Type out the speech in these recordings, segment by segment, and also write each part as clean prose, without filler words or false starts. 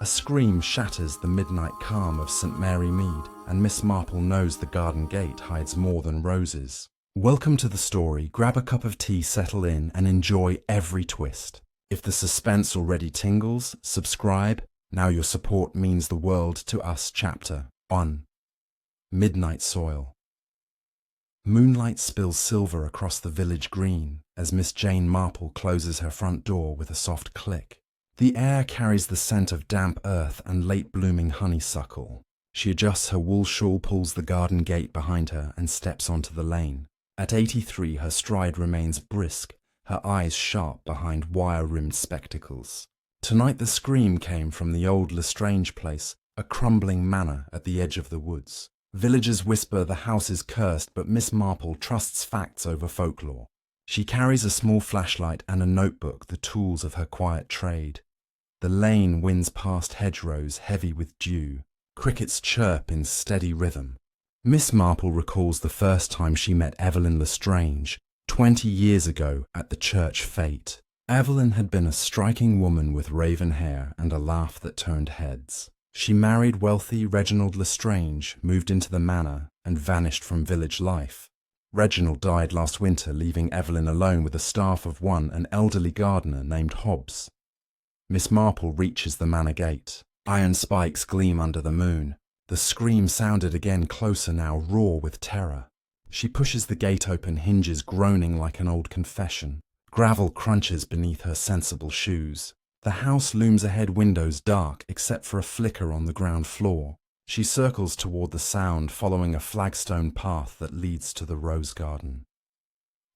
A scream shatters the midnight calm of St. Mary Mead, and Miss Marple knows the garden gate hides more than roses. Welcome to the story. Grab a cup of tea, settle in, and enjoy every twist. If the suspense already tingles, subscribe. Now your support means the world to us. Chapter 1. Midnight Soil. Moonlight spills silver across the village green as Miss Jane Marple closes her front door with a soft click. The air carries the scent of damp earth and late-blooming honeysuckle. She adjusts her wool shawl, pulls the garden gate behind her, and steps onto the lane. At 83, her stride remains brisk, her eyes sharp behind wire-rimmed spectacles. Tonight the scream came from the old Lestrange place, a crumbling manor at the edge of the woods. Villagers whisper the house is cursed, but Miss Marple trusts facts over folklore. She carries a small flashlight and a notebook, the tools of her quiet trade. The lane winds past hedgerows heavy with dew. Crickets chirp in steady rhythm. Miss Marple recalls the first time she met Evelyn Lestrange, 20 years ago at the church fete. Evelyn had been a striking woman with raven hair and a laugh that turned heads. She married wealthy Reginald Lestrange, moved into the manor, and vanished from village life. Reginald died last winter, leaving Evelyn alone with a staff of one, an elderly gardener named Hobbs. Miss Marple reaches the manor gate. Iron spikes gleam under the moon. The scream sounded again, closer now, raw with terror. She pushes the gate open, hinges groaning like an old confession. Gravel crunches beneath her sensible shoes. The house looms ahead, windows dark except for a flicker on the ground floor. She circles toward the sound, following a flagstone path that leads to the rose garden.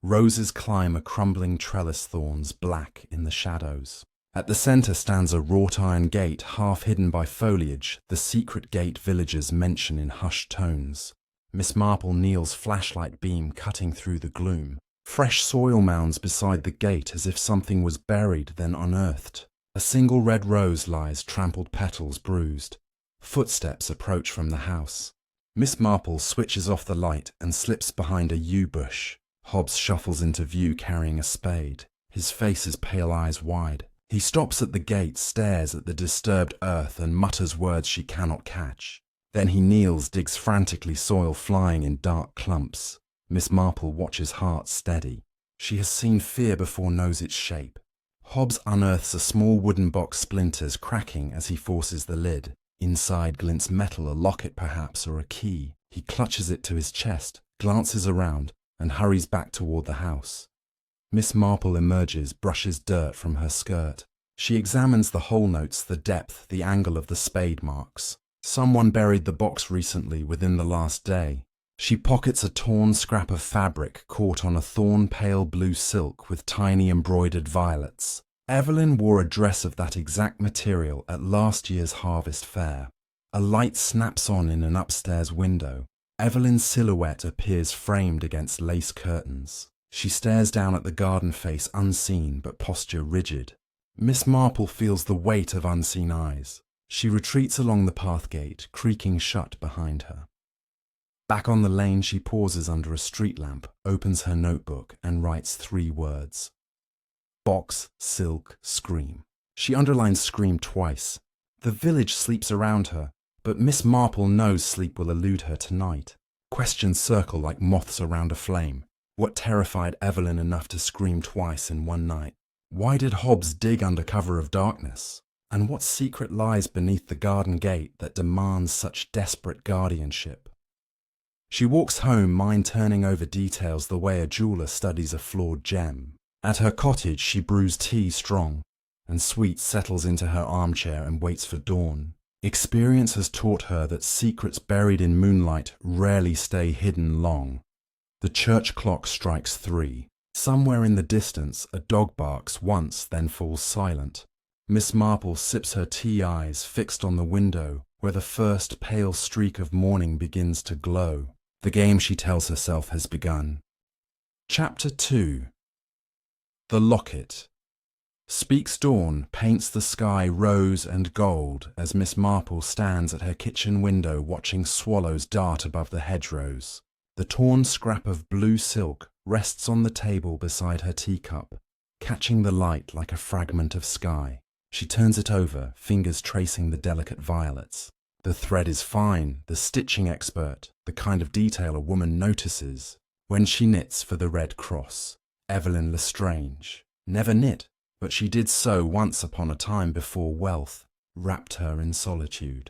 Roses climb a crumbling trellis, thorns black in the shadows. At the center stands a wrought iron gate, half hidden by foliage, the secret gate villagers mention in hushed tones. Miss Marple kneels, flashlight beam cutting through the gloom. Fresh soil mounds beside the gate, as if something was buried then unearthed. A single red rose lies, trampled petals bruised. Footsteps approach from the house. Miss Marple switches off the light and slips behind a yew bush. Hobbs shuffles into view carrying a spade. His face is pale, eyes wide. He stops at the gate, stares at the disturbed earth and mutters words she cannot catch. Then he kneels, digs frantically, soil flying in dark clumps. Miss Marple watches, heart steady. She has seen fear before, knows its shape. Hobbs unearths a small wooden box, splinters cracking as he forces the lid. Inside glints metal, a locket perhaps, or a key. He clutches it to his chest, glances around, and hurries back toward the house. Miss Marple emerges, brushes dirt from her skirt. She examines the hole notes, the depth, the angle of the spade marks. Someone buried the box recently, within the last day. She pockets a torn scrap of fabric caught on a thorn pale blue silk with tiny embroidered violets. Evelyn wore a dress of that exact material at last year's harvest fair. A light snaps on in an upstairs window. Evelyn's silhouette appears framed against lace curtains. She stares down at the garden, face unseen but posture rigid. Miss Marple feels the weight of unseen eyes. She retreats along the path gate, creaking shut behind her. Back on the lane, she pauses under a street lamp, opens her notebook, and writes 3 words. Box, silk, scream. She underlines scream twice. The village sleeps around her, but Miss Marple knows sleep will elude her tonight. Questions circle like moths around a flame. What terrified Evelyn enough to scream twice in one night? Why did Hobbs dig under cover of darkness? And what secret lies beneath the garden gate that demands such desperate guardianship? She walks home, mind turning over details the way a jeweler studies a flawed gem. At her cottage she brews tea strong, and sweet, settles into her armchair and waits for dawn. Experience has taught her that secrets buried in moonlight rarely stay hidden long. The church clock strikes 3. Somewhere in the distance a dog barks once, then falls silent. Miss Marple sips her tea, eyes fixed on the window where the first pale streak of morning begins to glow. The game, she tells herself, has begun. Chapter 2. The Locket. Speaks dawn, paints the sky rose and gold as Miss Marple stands at her kitchen window watching swallows dart above the hedgerows. The torn scrap of blue silk rests on the table beside her teacup, catching the light like a fragment of sky. She turns it over, fingers tracing the delicate violets. The thread is fine, the stitching expert, the kind of detail a woman notices when she knits for the Red Cross. Evelyn Lestrange never knit, but she did so once upon a time before wealth wrapped her in solitude.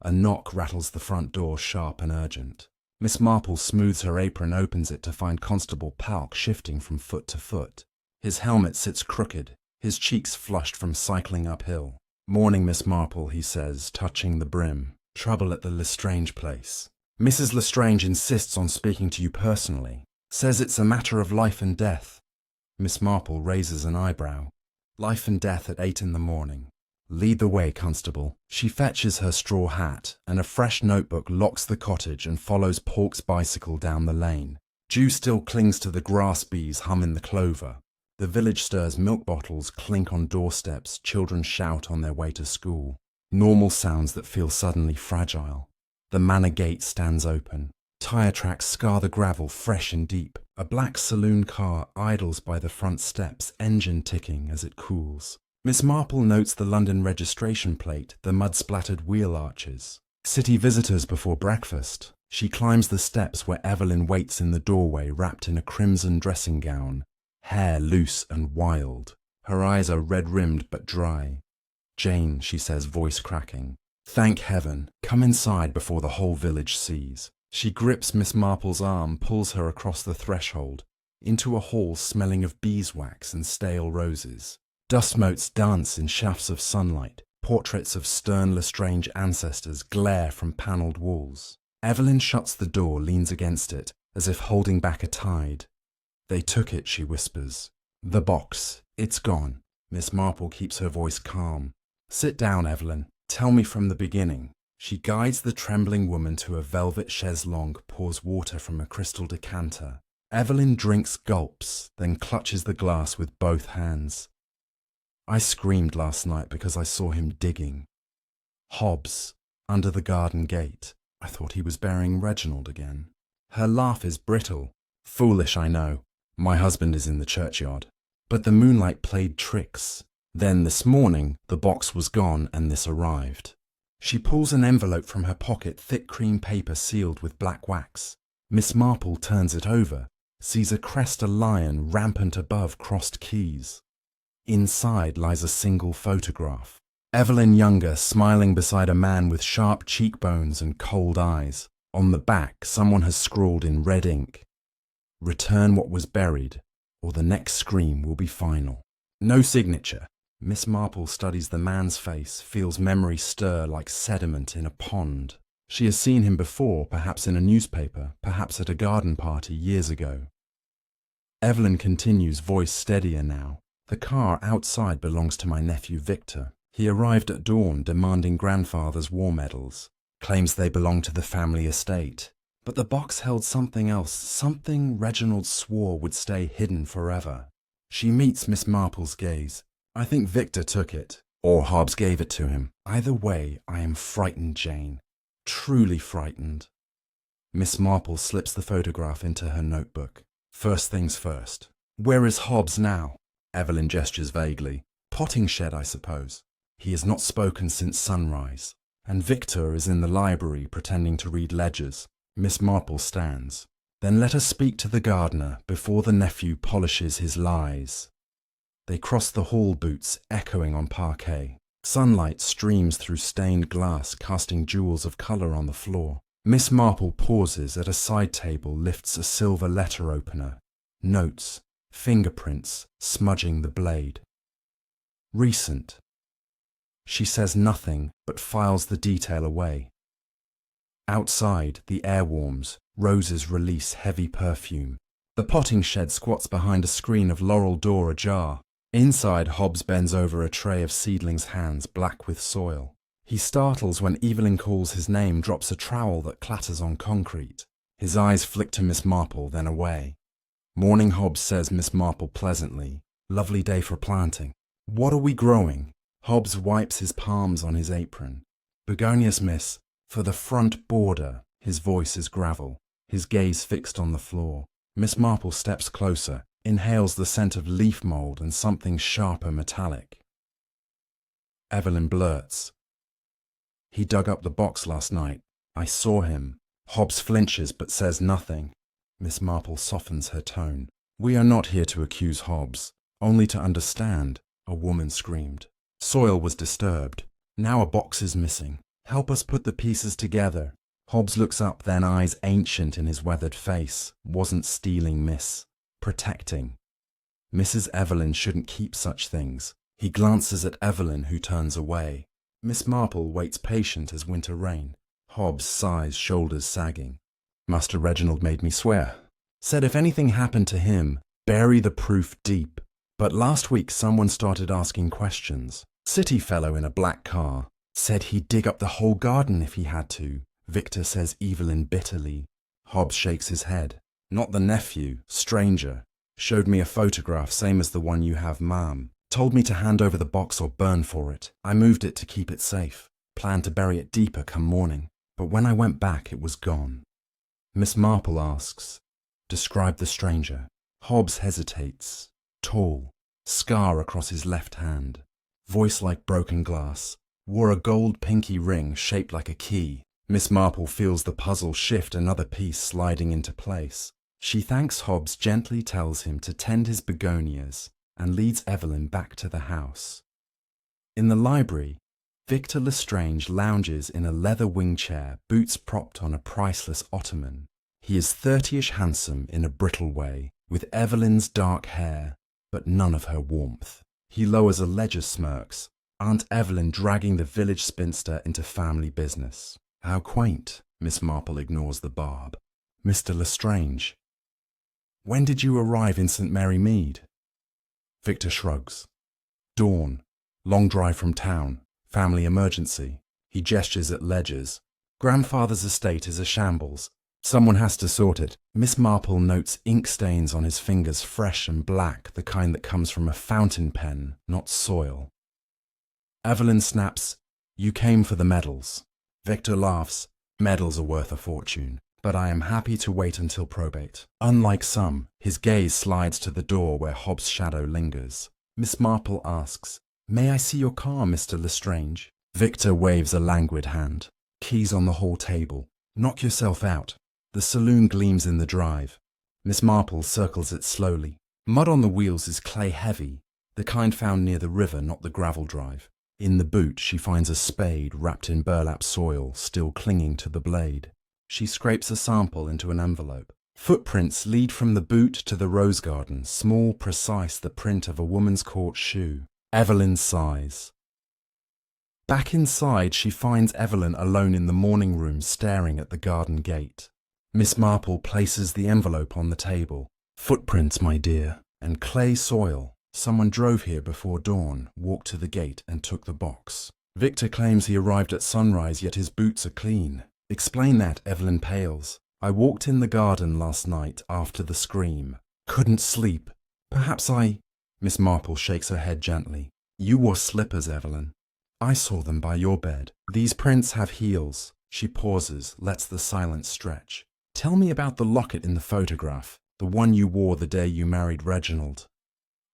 A knock rattles the front door, sharp and urgent. Miss Marple smooths her apron, opens it to find Constable Palk shifting from foot to foot. His helmet sits crooked, his cheeks flushed from cycling uphill. "Morning, Miss Marple," he says, touching the brim. "Trouble at the Lestrange place. Mrs. Lestrange insists on speaking to you personally. Says it's a matter of life and death." Miss Marple raises an eyebrow. "Life and death at 8 in the morning. Lead the way, Constable." She fetches her straw hat, and a fresh notebook locks the cottage and follows Polk's bicycle down the lane. Dew still clings to the grass, bees hum in the clover. The village stirs, milk bottles clink on doorsteps, children shout on their way to school. Normal sounds that feel suddenly fragile. The manor gate stands open. Tire tracks scar the gravel fresh and deep. A black saloon car idles by the front steps, engine ticking as it cools. Miss Marple notes the London registration plate, the mud-splattered wheel arches. City visitors before breakfast. She climbs the steps where Evelyn waits in the doorway, wrapped in a crimson dressing gown, hair loose and wild. Her eyes are red-rimmed but dry. "Jane," she says, voice cracking. "Thank heaven. Come inside before the whole village sees." She grips Miss Marple's arm, pulls her across the threshold, into a hall smelling of beeswax and stale roses. Dust motes dance in shafts of sunlight. Portraits of stern Lestrange ancestors glare from panelled walls. Evelyn shuts the door, leans against it, as if holding back a tide. "They took it," she whispers. "The box. It's gone." Miss Marple keeps her voice calm. "Sit down, Evelyn. Tell me from the beginning." She guides the trembling woman to a velvet chaise longue, pours water from a crystal decanter. Evelyn drinks gulps, then clutches the glass with both hands. "I screamed last night because I saw him digging. Hobbs, under the garden gate. I thought he was burying Reginald again." Her laugh is brittle. "Foolish, I know. My husband is in the churchyard. But the moonlight played tricks. Then this morning, the box was gone and this arrived." She pulls an envelope from her pocket, thick cream paper sealed with black wax. Miss Marple turns it over, sees a crest, a lion rampant above crossed keys. Inside lies a single photograph. Evelyn younger, smiling beside a man with sharp cheekbones and cold eyes. On the back, someone has scrawled in red ink, "Return what was buried, or the next scream will be final." No signature. Miss Marple studies the man's face, feels memory stir like sediment in a pond. She has seen him before, perhaps in a newspaper, perhaps at a garden party years ago. Evelyn continues, voice steadier now. "The car outside belongs to my nephew Victor. He arrived at dawn demanding grandfather's war medals. Claims they belong to the family estate. But the box held something else, something Reginald swore would stay hidden forever." She meets Miss Marple's gaze. "I think Victor took it, or Hobbs gave it to him. Either way, I am frightened, Jane. Truly frightened." Miss Marple slips the photograph into her notebook. "First things first. Where is Hobbs now?" Evelyn gestures vaguely. "Potting shed, I suppose. He has not spoken since sunrise. And Victor is in the library pretending to read ledgers." Miss Marple stands. "Then let us speak to the gardener before the nephew polishes his lies." They cross the hall boots, echoing on parquet. Sunlight streams through stained glass, casting jewels of colour on the floor. Miss Marple pauses at a side table, lifts a silver letter opener. Notes, fingerprints, smudging the blade. "Recent." She says nothing, but files the detail away. Outside, the air warms. Roses release heavy perfume. The potting shed squats behind a screen of laurel door ajar. Inside, Hobbs bends over a tray of seedlings' hands, black with soil. He startles when Evelyn calls his name, drops a trowel that clatters on concrete. His eyes flick to Miss Marple, then away. "Morning," Hobbs says, Miss Marple pleasantly. "Lovely day for planting. What are we growing?" Hobbs wipes his palms on his apron. "Begonias, miss, for the front border." His voice is gravel, his gaze fixed on the floor. Miss Marple steps closer, inhales the scent of leaf mould and something sharper metallic. Evelyn blurts. He dug up the box last night. I saw him. Hobbs flinches but says nothing. Miss Marple softens her tone. We are not here to accuse Hobbs, only to understand, a woman screamed. Soil was disturbed. Now a box is missing. Help us put the pieces together. Hobbs looks up, then eyes ancient in his weathered face. Wasn't stealing, miss. Protecting. Mrs. Evelyn shouldn't keep such things. He glances at Evelyn, who turns away. Miss Marple waits patient as winter rain. Hobbs sighs, shoulders sagging. Master Reginald made me swear. Said if anything happened to him, bury the proof deep. But last week someone started asking questions. City fellow in a black car. Said he'd dig up the whole garden if he had to. Victor says Evelyn bitterly. Hobbs shakes his head. Not the nephew, stranger. Showed me a photograph, same as the one you have, ma'am. Told me to hand over the box or burn for it. I moved it to keep it safe. Planned to bury it deeper come morning. But when I went back, it was gone. Miss Marple asks, describe the stranger. Hobbs hesitates. Tall. Scar across his left hand. Voice like broken glass. Wore a gold pinky ring shaped like a key. Miss Marple feels the puzzle shift, another piece sliding into place. She thanks Hobbs, gently tells him to tend his begonias, and leads Evelyn back to the house. In the library, Victor Lestrange lounges in a leather wing chair, boots propped on a priceless ottoman. He is 30ish handsome in a brittle way, with Evelyn's dark hair, but none of her warmth. He lowers a ledger, smirks, Aunt Evelyn dragging the village spinster into family business. How quaint. Miss Marple ignores the barb. Mr. Lestrange. When did you arrive in St. Mary Mead? Victor shrugs. Dawn. Long drive from town. Family emergency. He gestures at ledgers. Grandfather's estate is a shambles. Someone has to sort it. Miss Marple notes ink stains on his fingers, fresh and black, the kind that comes from a fountain pen, not soil. Evelyn snaps, you came for the medals. Victor laughs. Medals are worth a fortune, but I am happy to wait until probate. Unlike some, his gaze slides to the door where Hobbs' shadow lingers. Miss Marple asks, may I see your car, Mr. Lestrange? Victor waves a languid hand. Keys on the hall table. Knock yourself out. The saloon gleams in the drive. Miss Marple circles it slowly. Mud on the wheels is clay heavy, the kind found near the river, not the gravel drive. In the boot she finds a spade wrapped in burlap soil, still clinging to the blade. She scrapes a sample into an envelope. Footprints lead from the boot to the rose garden, small, precise, the print of a woman's court shoe. Evelyn sighs. Back inside she finds Evelyn alone in the morning room, staring at the garden gate. Miss Marple places the envelope on the table. Footprints, my dear, and clay soil. Someone drove here before dawn, walked to the gate and took the box. Victor claims he arrived at sunrise, yet his boots are clean. Explain that, Evelyn pales. I walked in the garden last night after the scream. Couldn't sleep. Perhaps Miss Marple shakes her head gently. You wore slippers, Evelyn. I saw them by your bed. These prints have heels. She pauses, lets the silence stretch. Tell me about the locket in the photograph, the one you wore the day you married Reginald.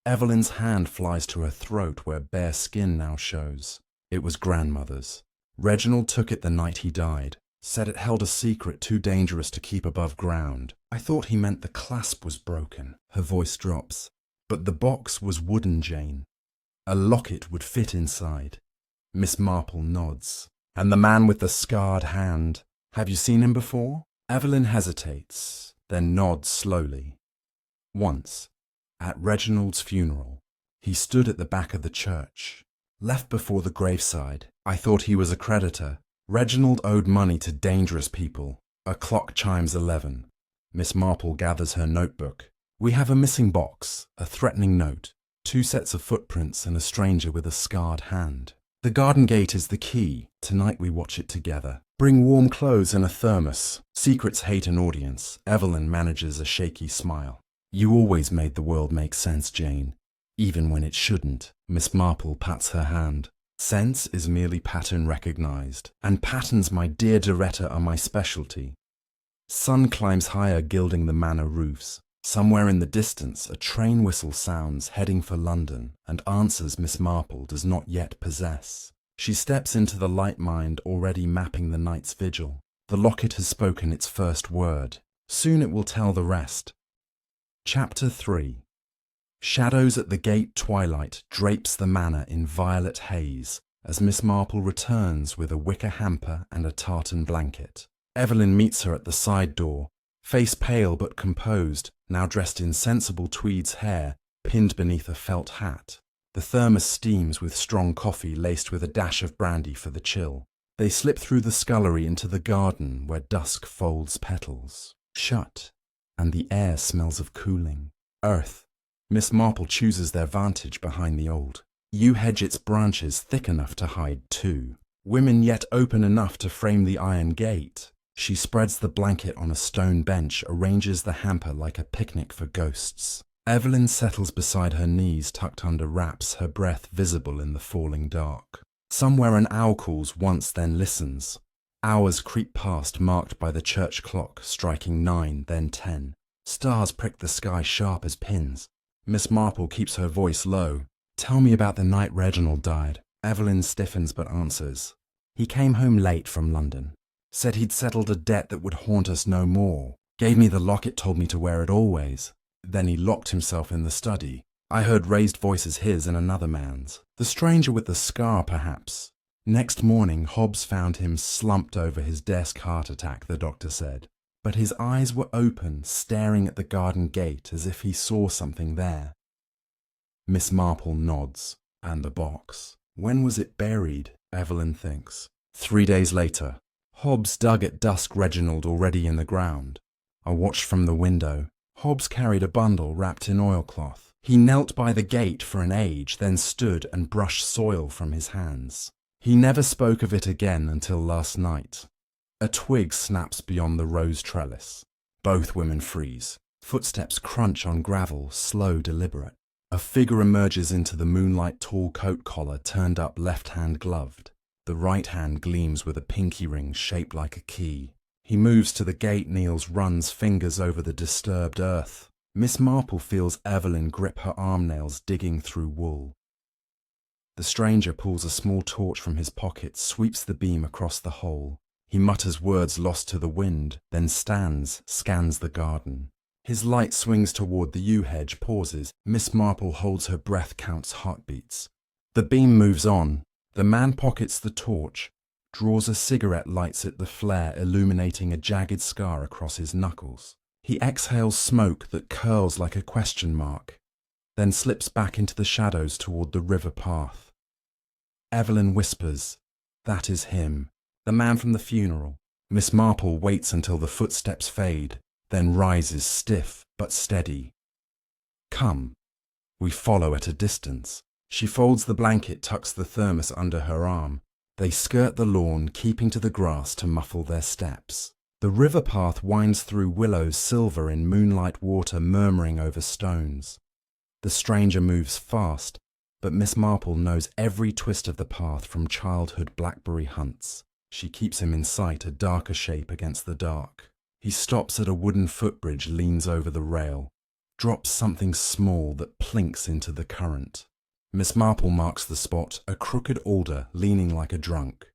Evelyn's hand flies to her throat where bare skin now shows. It was grandmother's. Reginald took it the night he died. Said it held a secret too dangerous to keep above ground. I thought he meant the clasp was broken. Her voice drops. But the box was wooden, Jane. A locket would fit inside. Miss Marple nods. And the man with the scarred hand. Have you seen him before? Evelyn hesitates, then nods slowly. Once, at Reginald's funeral, he stood at the back of the church. Left before the graveside. I thought he was a creditor. Reginald owed money to dangerous people. A clock chimes 11. Miss Marple gathers her notebook. We have a missing box, a threatening note, 2 sets of footprints and a stranger with a scarred hand. The garden gate is the key. Tonight we watch it together. Bring warm clothes and a thermos. Secrets hate an audience. Evelyn manages a shaky smile. You always made the world make sense, Jane. Even when it shouldn't. Miss Marple pats her hand. Sense is merely pattern recognized. And patterns, my dear Doretta, are my specialty. Sun climbs higher, gilding the manor roofs. Somewhere in the distance, a train whistle sounds, heading for London, and answers Miss Marple does not yet possess. She steps into the light mind already mapping the night's vigil. The locket has spoken its first word. Soon it will tell the rest. Chapter 3. Shadows at the gate. Twilight drapes the manor in violet haze as Miss Marple returns with a wicker hamper and a tartan blanket. Evelyn meets her at the side door, face pale but composed, now dressed in sensible tweed's hair pinned beneath a felt hat. The thermos steams with strong coffee laced with a dash of brandy for the chill. They slip through the scullery into the garden where dusk folds petals. Shut, and the air smells of cooling. Earth. Miss Marple chooses their vantage behind the old yew hedge, its branches thick enough to hide two women, yet open enough to frame the iron gate. She spreads the blanket on a stone bench, arranges the hamper like a picnic for ghosts. Evelyn settles beside her knees, tucked under wraps, her breath visible in the falling dark. Somewhere an owl calls once, then listens. Hours creep past, marked by the church clock, striking 9, then 10. Stars prick the sky sharp as pins. Miss Marple keeps her voice low. "Tell me about the night Reginald died." Evelyn stiffens but answers. "He came home late from London. Said he'd settled a debt that would haunt us no more. Gave me the locket, told me to wear it always. Then he locked himself in the study. I heard raised voices, his and another man's. The stranger with the scar, perhaps. Next morning, Hobbs found him slumped over his desk. Heart attack, the doctor said. But his eyes were open, staring at the garden gate as if he saw something there." Miss Marple nods. "And the box. When was it buried?" Evelyn thinks. 3 days later. Hobbs dug at dusk, Reginald already in the ground. I watched from the window. Hobbs carried a bundle wrapped in oilcloth. He knelt by the gate for an age, then stood and brushed soil from his hands. He never spoke of it again until last night. A twig snaps beyond the rose trellis. Both women freeze. Footsteps crunch on gravel, slow, deliberate. A figure emerges into the moonlight, tall coat collar turned up, left hand gloved. The right hand gleams with a pinky ring shaped like a key. He moves to the gate, kneels, runs fingers over the disturbed earth. Miss Marple feels Evelyn grip her arm nails, digging through wool. The stranger pulls a small torch from his pocket, sweeps the beam across the hole. He mutters words lost to the wind, then stands, scans the garden. His light swings toward the yew hedge, pauses. Miss Marple holds her breath, counts heartbeats. The beam moves on. The man pockets the torch, draws a cigarette, lights it, the flare illuminating a jagged scar across his knuckles. He exhales smoke that curls like a question mark, then slips back into the shadows toward the river path. Evelyn whispers, "That is him, the man from the funeral." Miss Marple waits until the footsteps fade, then rises, stiff but steady. "Come." We follow at a distance. She folds the blanket, tucks the thermos under her arm. They skirt the lawn, keeping to the grass to muffle their steps. The river path winds through willows, silver in moonlight water murmuring over stones. The stranger moves fast, but Miss Marple knows every twist of the path from childhood blackberry hunts. She keeps him in sight, a darker shape against the dark. He stops at a wooden footbridge, leans over the rail, drops something small that plinks into the current. Miss Marple marks the spot, a crooked alder leaning like a drunk.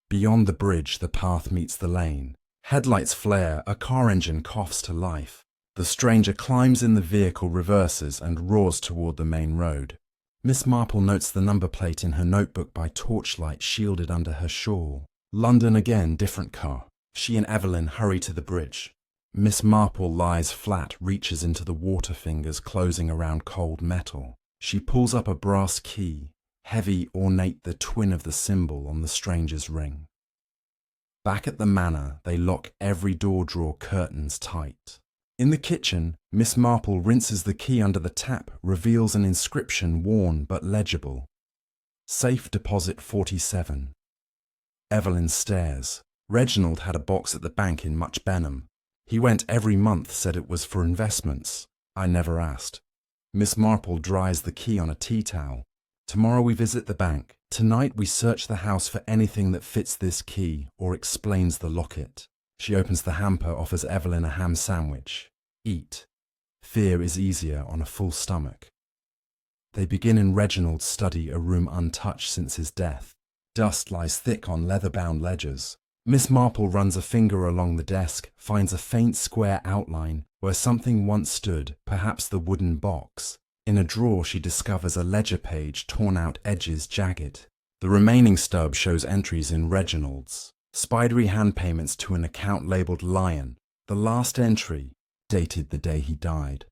Beyond the bridge, the path meets the lane. Headlights flare, a car engine coughs to life. The stranger climbs in the vehicle, reverses, and roars toward the main road. Miss Marple notes the number plate in her notebook by torchlight, shielded under her shawl. London again, different car. She and Evelyn hurry to the bridge. Miss Marple lies flat, reaches into the water, fingers closing around cold metal. She pulls up a brass key, heavy, ornate, the twin of the symbol on the stranger's ring. Back at the manor, they lock every door, drawer curtains tight. In the kitchen, Miss Marple rinses the key under the tap, reveals an inscription worn but legible. Safe deposit 47. Evelyn stares. Reginald had a box at the bank in Much Benham. He went every month, said it was for investments. I never asked. Miss Marple dries the key on a tea towel. Tomorrow we visit the bank. Tonight we search the house for anything that fits this key or explains the locket. She opens the hamper, offers Evelyn a ham sandwich. Eat. Fear is easier on a full stomach. They begin in Reginald's study, a room untouched since his death. Dust lies thick on leather-bound ledgers. Miss Marple runs a finger along the desk, finds a faint square outline where something once stood, perhaps the wooden box. In a drawer she discovers a ledger page, torn out edges jagged. The remaining stub shows entries in Reginald's. Spidery hand payments to an account labelled Lion. The last entry, dated the day he died.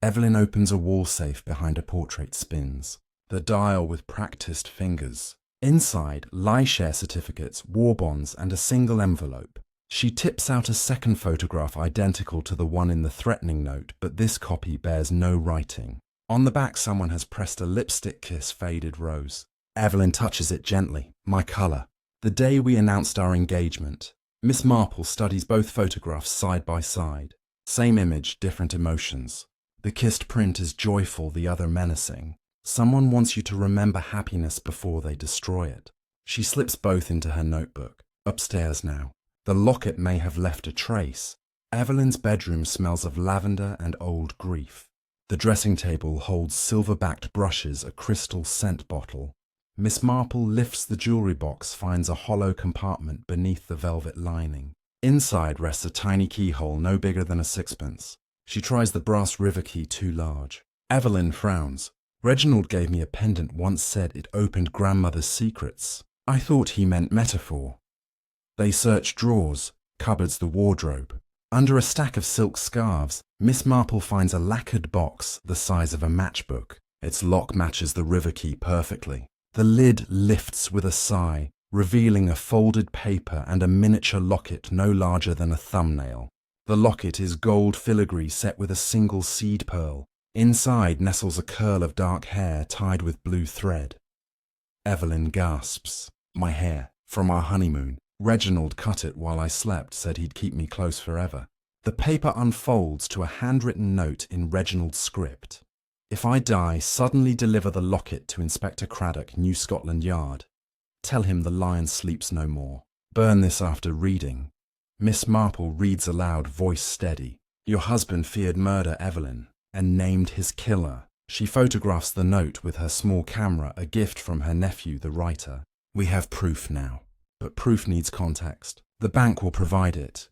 Evelyn opens a wall safe behind a portrait spins. The dial with practiced fingers. Inside, lie share certificates, war bonds, and a single envelope. She tips out a second photograph identical to the one in the threatening note, but this copy bears no writing. On the back, someone has pressed a lipstick kiss, faded rose. Evelyn touches it gently. My colour. The day we announced our engagement. Miss Marple studies both photographs side by side. Same image, different emotions. The kissed print is joyful, the other menacing. Someone wants you to remember happiness before they destroy it. She slips both into her notebook. Upstairs now. The locket may have left a trace. Evelyn's bedroom smells of lavender and old grief. The dressing table holds silver-backed brushes, a crystal scent bottle. Miss Marple lifts the jewellery box, finds a hollow compartment beneath the velvet lining. Inside rests a tiny keyhole no bigger than a sixpence. She tries the brass river key, too large. Evelyn frowns. Reginald gave me a pendant, once said it opened grandmother's secrets. I thought he meant metaphor. They search drawers, cupboards, the wardrobe. Under a stack of silk scarves, Miss Marple finds a lacquered box the size of a matchbook. Its lock matches the river key perfectly. The lid lifts with a sigh, revealing a folded paper and a miniature locket no larger than a thumbnail. The locket is gold filigree set with a single seed pearl. Inside nestles a curl of dark hair tied with blue thread. Evelyn gasps. My hair, from our honeymoon. Reginald cut it while I slept, said he'd keep me close forever. The paper unfolds to a handwritten note in Reginald's script. If I die, suddenly deliver the locket to Inspector Craddock, New Scotland Yard. Tell him the lion sleeps no more. Burn this after reading. Miss Marple reads aloud, voice steady. Your husband feared murder, Evelyn, and named his killer. She photographs the note with her small camera, a gift from her nephew, the writer. We have proof now, but proof needs context. The bank will provide it.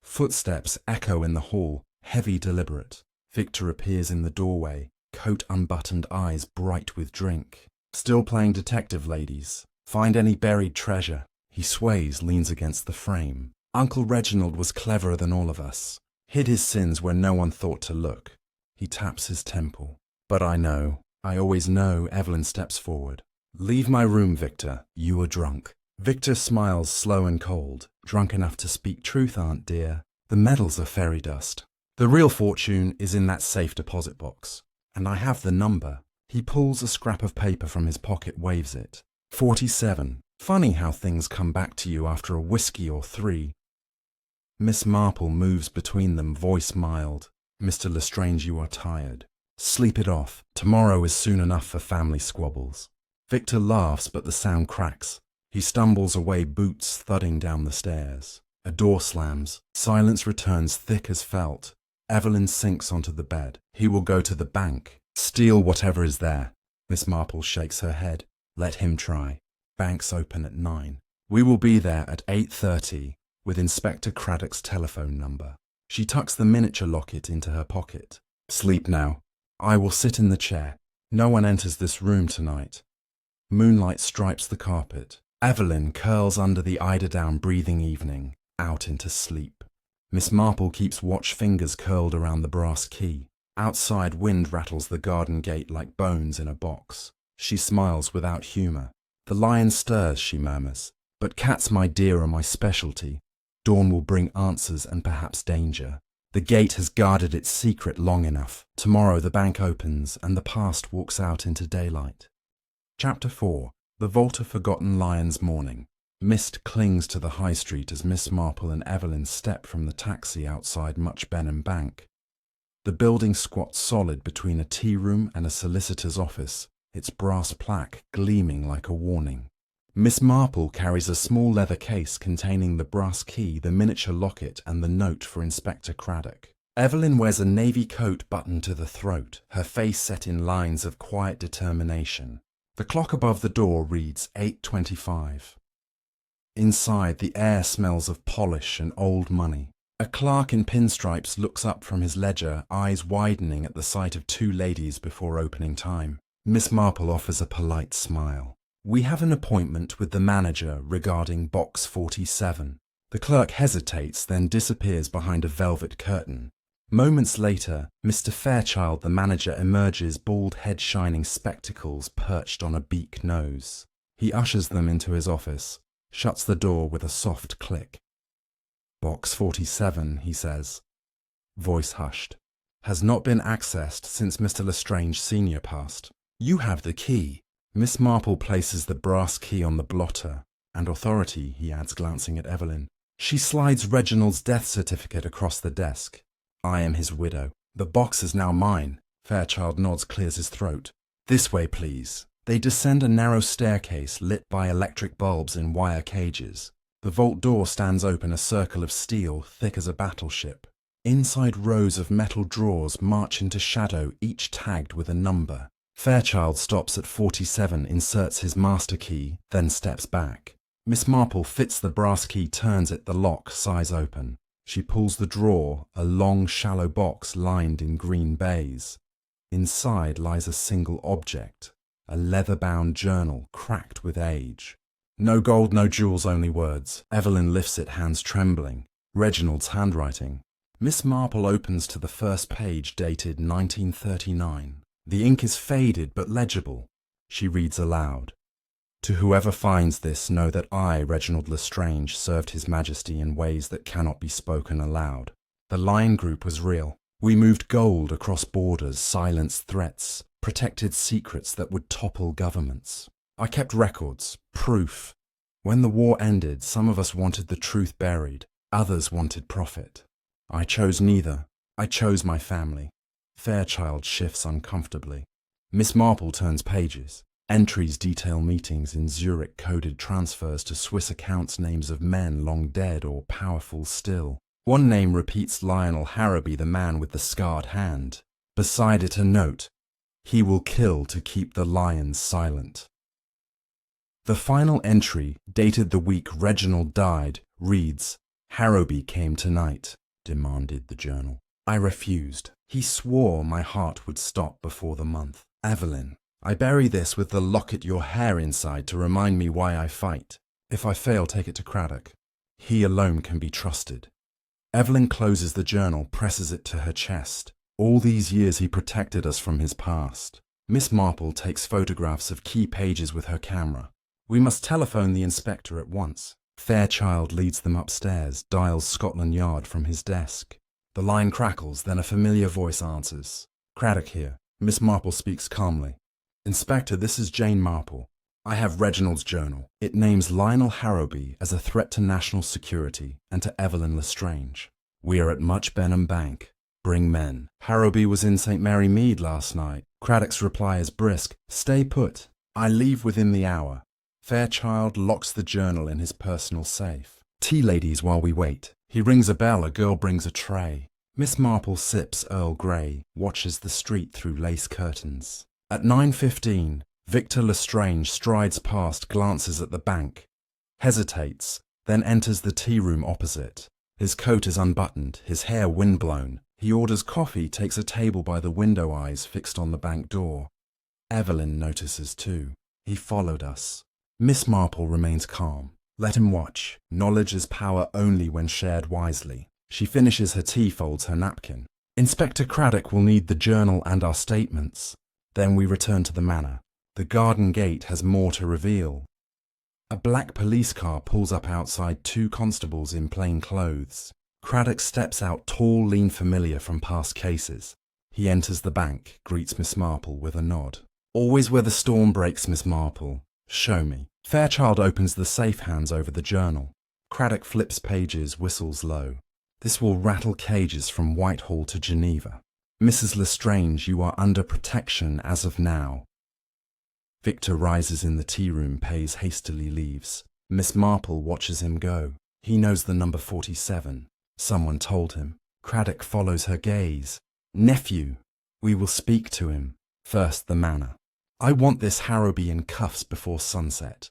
Footsteps echo in the hall, heavy, deliberate. Victor appears in the doorway, coat unbuttoned, eyes bright with drink. Still playing detective, ladies. Find any buried treasure. He sways, leans against the frame. Uncle Reginald was cleverer than all of us. Hid his sins where no one thought to look. He taps his temple. But I know. I always know. Evelyn steps forward. Leave my room, Victor. You are drunk. Victor smiles, slow and cold. Drunk enough to speak truth, Aunt dear. The medals are fairy dust. The real fortune is in that safe deposit box. And I have the number. He pulls a scrap of paper from his pocket, waves it. 47. Funny how things come back to you after a whiskey or three. Miss Marple moves between them, voice mild. Mr. Lestrange, you are tired. Sleep it off. Tomorrow is soon enough for family squabbles. Victor laughs, but the sound cracks. He stumbles away, boots thudding down the stairs. A door slams. Silence returns, thick as felt. Evelyn sinks onto the bed. He will go to the bank. Steal whatever is there. Miss Marple shakes her head. Let him try. Banks open at 9. We will be there at 8:30 with Inspector Craddock's telephone number. She tucks the miniature locket into her pocket. Sleep now. I will sit in the chair. No one enters this room tonight. Moonlight stripes the carpet. Evelyn curls under the eider-down breathing evening, out into sleep. Miss Marple keeps watch, fingers curled around the brass key. Outside, wind rattles the garden gate like bones in a box. She smiles without humour. The lion stirs, she murmurs. But cats, my dear, are my specialty. Dawn will bring answers and perhaps danger. The gate has guarded its secret long enough. Tomorrow the bank opens and the past walks out into daylight. Chapter 4. The Vault of Forgotten Lions Morning. Mist clings to the high street as Miss Marple and Evelyn step from the taxi outside Much Benham Bank. The building squats solid between a tea room and a solicitor's office, its brass plaque gleaming like a warning. Miss Marple carries a small leather case containing the brass key, the miniature locket, and the note for Inspector Craddock. Evelyn wears a navy coat buttoned to the throat, her face set in lines of quiet determination. The clock above the door reads 8:25. Inside, the air smells of polish and old money. A clerk in pinstripes looks up from his ledger, eyes widening at the sight of two ladies before opening time. Miss Marple offers a polite smile. "We have an appointment with the manager regarding box 47. The clerk hesitates, then disappears behind a velvet curtain. Moments later, Mr. Fairchild, the manager, emerges, bald head, shining spectacles perched on a beak nose. He ushers them into his office, shuts the door with a soft click. "Box 47, he says. Voice hushed. "Has not been accessed since Mr. Lestrange Sr. passed. You have the key." Miss Marple places the brass key on the blotter. "And authority," he adds, glancing at Evelyn. She slides Reginald's death certificate across the desk. "I am his widow. The box is now mine." Fairchild nods, clears his throat. "This way, please." They descend a narrow staircase lit by electric bulbs in wire cages. The vault door stands open, a circle of steel thick as a battleship. Inside, rows of metal drawers march into shadow, each tagged with a number. Fairchild stops at 47, inserts his master key, then steps back. Miss Marple fits the brass key, turns it, the lock size open. She pulls the drawer, a long, shallow box lined in green baize. Inside lies a single object, a leather-bound journal cracked with age. No gold, no jewels, only words. Evelyn lifts it, hands trembling. Reginald's handwriting. Miss Marple opens to the first page, dated 1939. The ink is faded but legible. She reads aloud. "To whoever finds this, know that I, Reginald Lestrange, served His Majesty in ways that cannot be spoken aloud. The Lion Group was real. We moved gold across borders, silenced threats, protected secrets that would topple governments. I kept records, proof. When the war ended, some of us wanted the truth buried, others wanted profit. I chose neither. I chose my family." Fairchild shifts uncomfortably. Miss Marple turns pages. Entries detail meetings in Zurich, coded transfers to Swiss accounts, names of men long dead or powerful still. One name repeats: Lionel Harrowby, the man with the scarred hand. Beside it a note: "He will kill to keep the lions silent." The final entry, dated the week Reginald died, reads, "Harrowby came tonight, demanded the journal. I refused. He swore my heart would stop before the month. Evelyn, I bury this with the locket your hair inside to remind me why I fight. If I fail, take it to Craddock. He alone can be trusted." Evelyn closes the journal, presses it to her chest. All these years he protected us from his past. Miss Marple takes photographs of key pages with her camera. "We must telephone the inspector at once." Fairchild leads them upstairs, dials Scotland Yard from his desk. The line crackles, then a familiar voice answers. "Craddock here." Miss Marple speaks calmly. "Inspector, this is Jane Marple. I have Reginald's journal. It names Lionel Harrowby as a threat to national security and to Evelyn Lestrange. We are at Much Benham Bank. Bring men. Harrowby was in St. Mary Mead last night." Craddock's reply is brisk. "Stay put. I leave within the hour." Fairchild locks the journal in his personal safe. "Tea, ladies, while we wait." He rings a bell, a girl brings a tray. Miss Marple sips Earl Grey, watches the street through lace curtains. At 9:15, Victor Lestrange strides past, glances at the bank, hesitates, then enters the tea room opposite. His coat is unbuttoned, his hair windblown. He orders coffee, takes a table by the window eyes fixed on the bank door. Evelyn notices too. He followed us. Miss Marple remains calm. Let him watch. Knowledge is power only when shared wisely. She finishes her tea, folds her napkin. "Inspector Craddock will need the journal and our statements." Then we return to the manor. The garden gate has more to reveal. A black police car pulls up outside, two constables in plain clothes. Craddock steps out, tall, lean, familiar from past cases. He enters the bank, greets Miss Marple with a nod. "Always where the storm breaks, Miss Marple. Show me." Fairchild opens the safe, hands over the journal. Craddock flips pages, whistles low. "This will rattle cages from Whitehall to Geneva. Mrs. Lestrange, you are under protection as of now." Victor rises in the tea room, pays, hastily leaves. Miss Marple watches him go. He knows the number 47. Someone told him. Craddock follows her gaze. Nephew, we will speak to him. First the manor. I want this Harrowby in cuffs before sunset.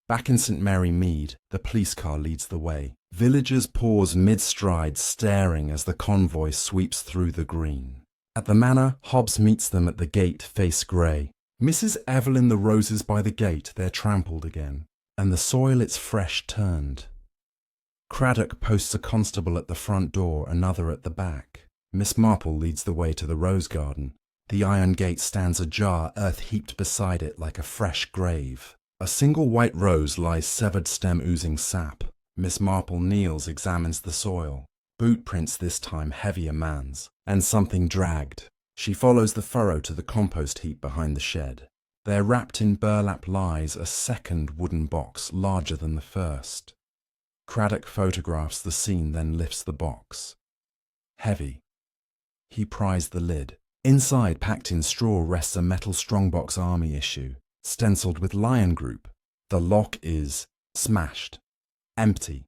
Back in St. Mary Mead, the police car leads the way. Villagers pause mid-stride, staring as the convoy sweeps through the green. At the manor, Hobbs meets them at the gate, face grey. Mrs. Evelyn the roses by the gate, they're trampled again, and the soil it's fresh turned. Craddock posts a constable at the front door, another at the back. Miss Marple leads the way to the rose garden. The iron gate stands ajar, earth heaped beside it like a fresh grave. A single white rose lies severed stem oozing sap. Miss Marple kneels, examines the soil. Boot prints this time heavier man's, and something dragged. She follows the furrow to the compost heap behind the shed. There wrapped in burlap lies a second wooden box larger than the first. Craddock photographs the scene, then lifts the box. Heavy. He pries the lid. Inside, packed in straw, rests a metal strongbox army issue, stenciled with Lion Group. The lock is smashed. Empty.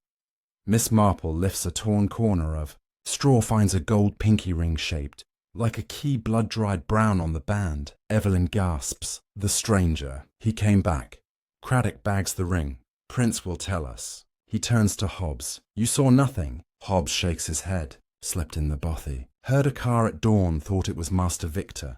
Miss Marple lifts a torn corner of straw, finds a gold pinky ring shaped, like a key, blood-dried brown on the band. Evelyn gasps. The stranger. He came back. Craddock bags the ring. Prince will tell us. He turns to Hobbs. You saw nothing? Hobbs shakes his head. Slept in the bothy. Heard a car at dawn, thought it was Master Victor.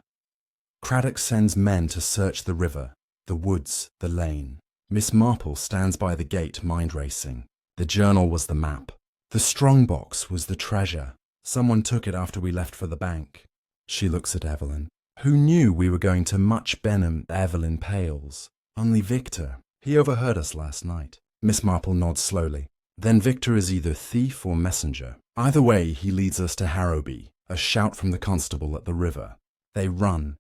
Craddock sends men to search the river, the woods, the lane. Miss Marple stands by the gate, mind racing. The journal was the map. The strongbox was the treasure. Someone took it after we left for the bank. She looks at Evelyn. Who knew we were going to Much Benham? Evelyn pales. Only Victor. He overheard us last night. Miss Marple nods slowly. Then Victor is either thief or messenger. Either way, he leads us to Harrowby. A shout from the constable at the river. They run.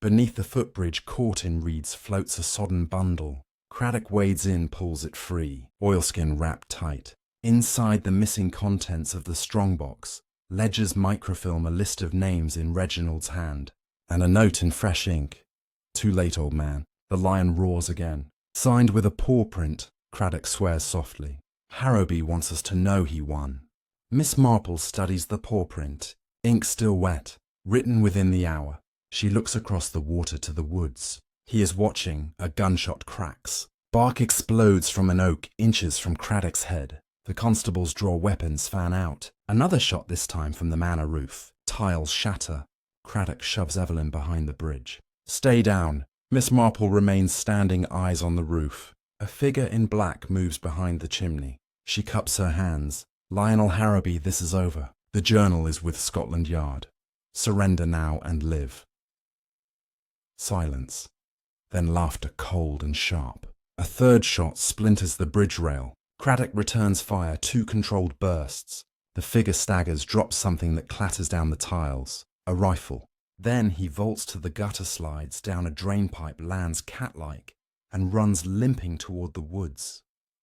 Beneath the footbridge, caught in reeds, floats a sodden bundle. Craddock wades in, pulls it free. Oilskin wrapped tight. Inside, the missing contents of the strongbox. Ledger's microfilm, a list of names in Reginald's hand. And a note in fresh ink. Too late, old man. The lion roars again. Signed with a paw print. Craddock swears softly. Harrowby wants us to know he won. Miss Marple studies the paw print. Ink still wet. Written within the hour. She looks across the water to the woods. He is watching. A gunshot cracks. Bark explodes from an oak inches from Craddock's head. The constables draw weapons, fan out. Another shot, this time from the manor roof. Tiles shatter. Craddock shoves Evelyn behind the bridge. Stay down. Miss Marple remains standing, eyes on the roof. A figure in black moves behind the chimney. She cups her hands. Lionel Harrowby, this is over. The journal is with Scotland Yard. Surrender now and live. Silence. Then laughter, cold and sharp. A third shot splinters the bridge rail. Craddock returns fire, 2 controlled bursts. The figure staggers, drops something that clatters down the tiles. A rifle. Then he vaults to the gutter, slides down a drainpipe, lands cat-like, and runs limping toward the woods.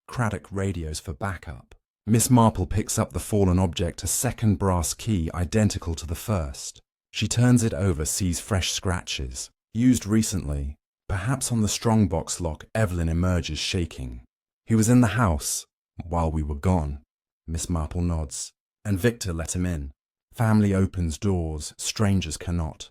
Craddock radios for backup. Miss Marple picks up the fallen object, a second brass key identical to the first. She turns it over, sees fresh scratches. Used recently. Perhaps on the strongbox lock. Evelyn emerges shaking. He was in the house while we were gone. Miss Marple nods. And Victor let him in. Family opens doors, strangers cannot.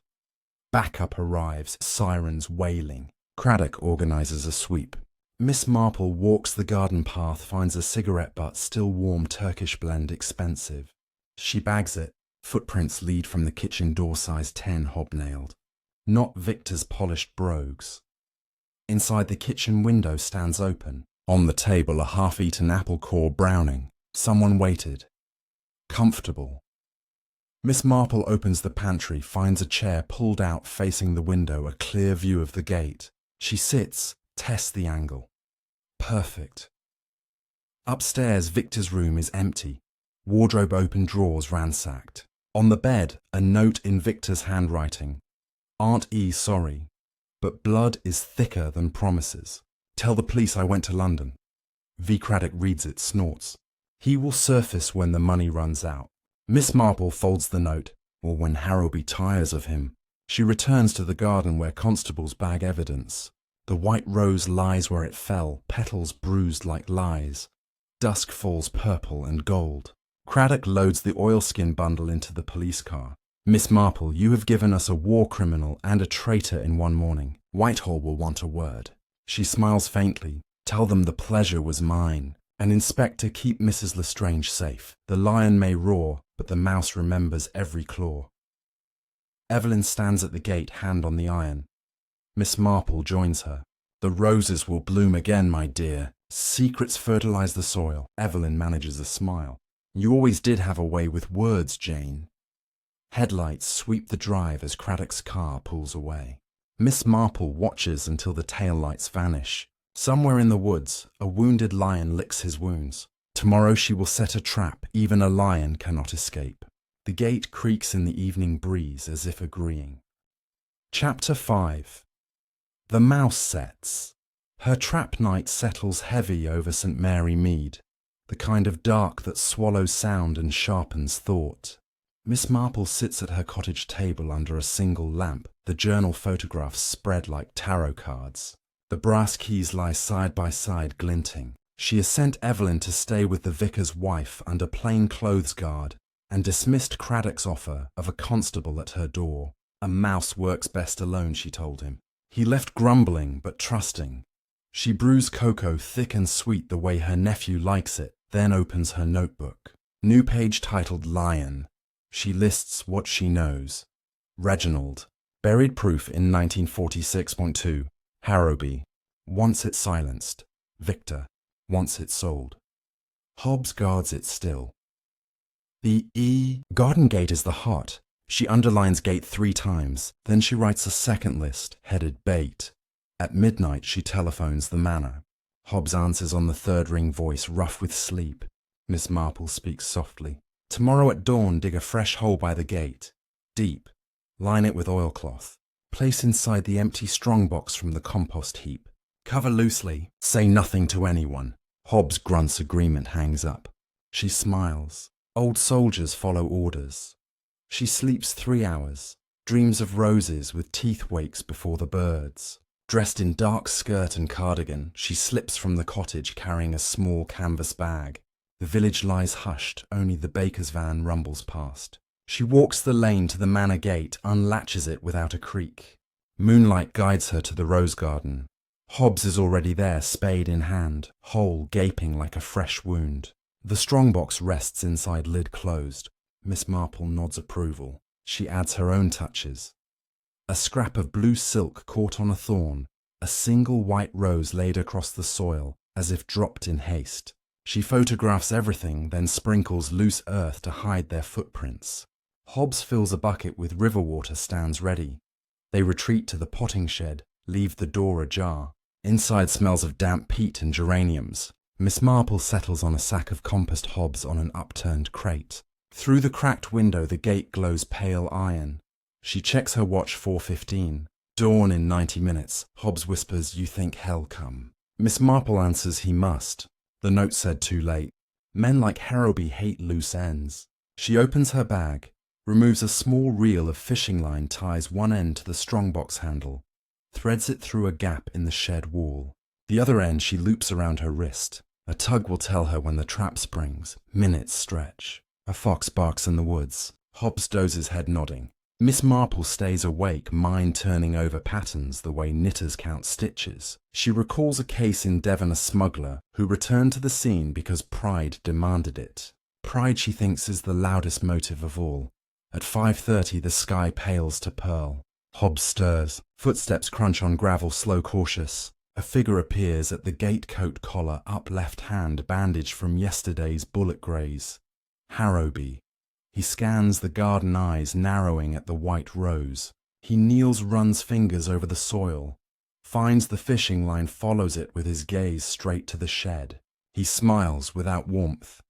Backup arrives, sirens wailing. Craddock organises a sweep. Miss Marple walks the garden path, finds a cigarette butt, still warm, Turkish blend, expensive. She bags it. Footprints lead from the kitchen door, size 10, hobnailed. Not Victor's polished brogues. Inside, the kitchen window stands open. On the table, a half-eaten apple core browning. Someone waited. Comfortable. Miss Marple opens the pantry, finds a chair pulled out facing the window, a clear view of the gate. She sits, tests the angle. Perfect. Upstairs, Victor's room is empty. Wardrobe open, drawers ransacked. On the bed, a note in Victor's handwriting. Aunt E, sorry, but blood is thicker than promises. Tell the police I went to London. V. Craddock reads it, snorts. He will surface when the money runs out. Miss Marple folds the note, or when Harrowby tires of him. She returns to the garden where constables bag evidence. The white rose lies where it fell, petals bruised like lies. Dusk falls purple and gold. Craddock loads the oilskin bundle into the police car. Miss Marple, you have given us a war criminal and a traitor in one morning. Whitehall will want a word. She smiles faintly. Tell them the pleasure was mine. And Inspector, keep Mrs. Lestrange safe. The lion may roar, but the mouse remembers every claw. Evelyn stands at the gate, hand on the iron. Miss Marple joins her. The roses will bloom again, my dear. Secrets fertilize the soil. Evelyn manages a smile. You always did have a way with words, Jane. Headlights sweep the drive as Craddock's car pulls away. Miss Marple watches until the taillights vanish. Somewhere in the woods, a wounded lion licks his wounds. Tomorrow she will set a trap even a lion cannot escape. The gate creaks in the evening breeze as if agreeing. Chapter 5. The mouse sets. Her trap night settles heavy over St. Mary Mead, the kind of dark that swallows sound and sharpens thought. Miss Marple sits at her cottage table under a single lamp, the journal photographs spread like tarot cards. The brass keys lie side by side glinting. She has sent Evelyn to stay with the vicar's wife under plain clothes guard and dismissed Craddock's offer of a constable at her door. A mouse works best alone, she told him. He left grumbling but trusting. She brews cocoa thick and sweet the way her nephew likes it, then opens her notebook. New page titled Lion. She lists what she knows. Reginald. Buried proof in 1946.2. Harrowby. Wants it silenced. Victor. Wants it sold. Hobbs guards it still. The garden gate is the heart. She underlines gate 3 times. Then she writes a second list, headed bait. At midnight she telephones the manor. Hobbs answers on the third ring voice, rough with sleep. Miss Marple speaks softly. Tomorrow at dawn dig a fresh hole by the gate. Deep. Line it with oilcloth. Place inside the empty strongbox from the compost heap. Cover loosely. Say nothing to anyone. Hobbs grunts agreement, hangs up. She smiles. Old soldiers follow orders. She sleeps 3 hours. Dreams of roses with teeth wakes before the birds. Dressed in dark skirt and cardigan, she slips from the cottage carrying a small canvas bag. The village lies hushed, only the baker's van rumbles past. She walks the lane to the manor gate, unlatches it without a creak. Moonlight guides her to the rose garden. Hobbs is already there, spade in hand, hole gaping like a fresh wound. The strongbox rests inside, lid closed. Miss Marple nods approval. She adds her own touches. A scrap of blue silk caught on a thorn, a single white rose laid across the soil, as if dropped in haste. She photographs everything, then sprinkles loose earth to hide their footprints. Hobbs fills a bucket with river water, stands ready. They retreat to the potting shed, leave the door ajar. Inside smells of damp peat and geraniums. Miss Marple settles on a sack of compost. Hobbs on an upturned crate. Through the cracked window the gate glows pale iron. She checks her watch, 4:15. Dawn in 90 minutes. Hobbs whispers, "You think hell come." Miss Marple answers he must. The note said too late. Men like Harrowby hate loose ends. She opens her bag, removes a small reel of fishing line, ties one end to the strongbox handle, threads it through a gap in the shed wall. The other end she loops around her wrist. A tug will tell her when the trap springs. Minutes stretch. A fox barks in the woods. Hobbs dozes, head nodding. Miss Marple stays awake, mind turning over patterns the way knitters count stitches. She recalls a case in Devon, a smuggler who returned to the scene because pride demanded it. Pride, she thinks, is the loudest motive of all. At 5:30 the sky pales to pearl. Hobbs stirs. Footsteps crunch on gravel, slow, cautious. A figure appears at the gate coat collar, up left hand, bandaged from yesterday's bullet graze. Harrowby. He scans the garden eyes, narrowing at the white rose. He kneels, runs fingers over the soil, finds the fishing line, follows it with his gaze straight to the shed. He smiles without warmth.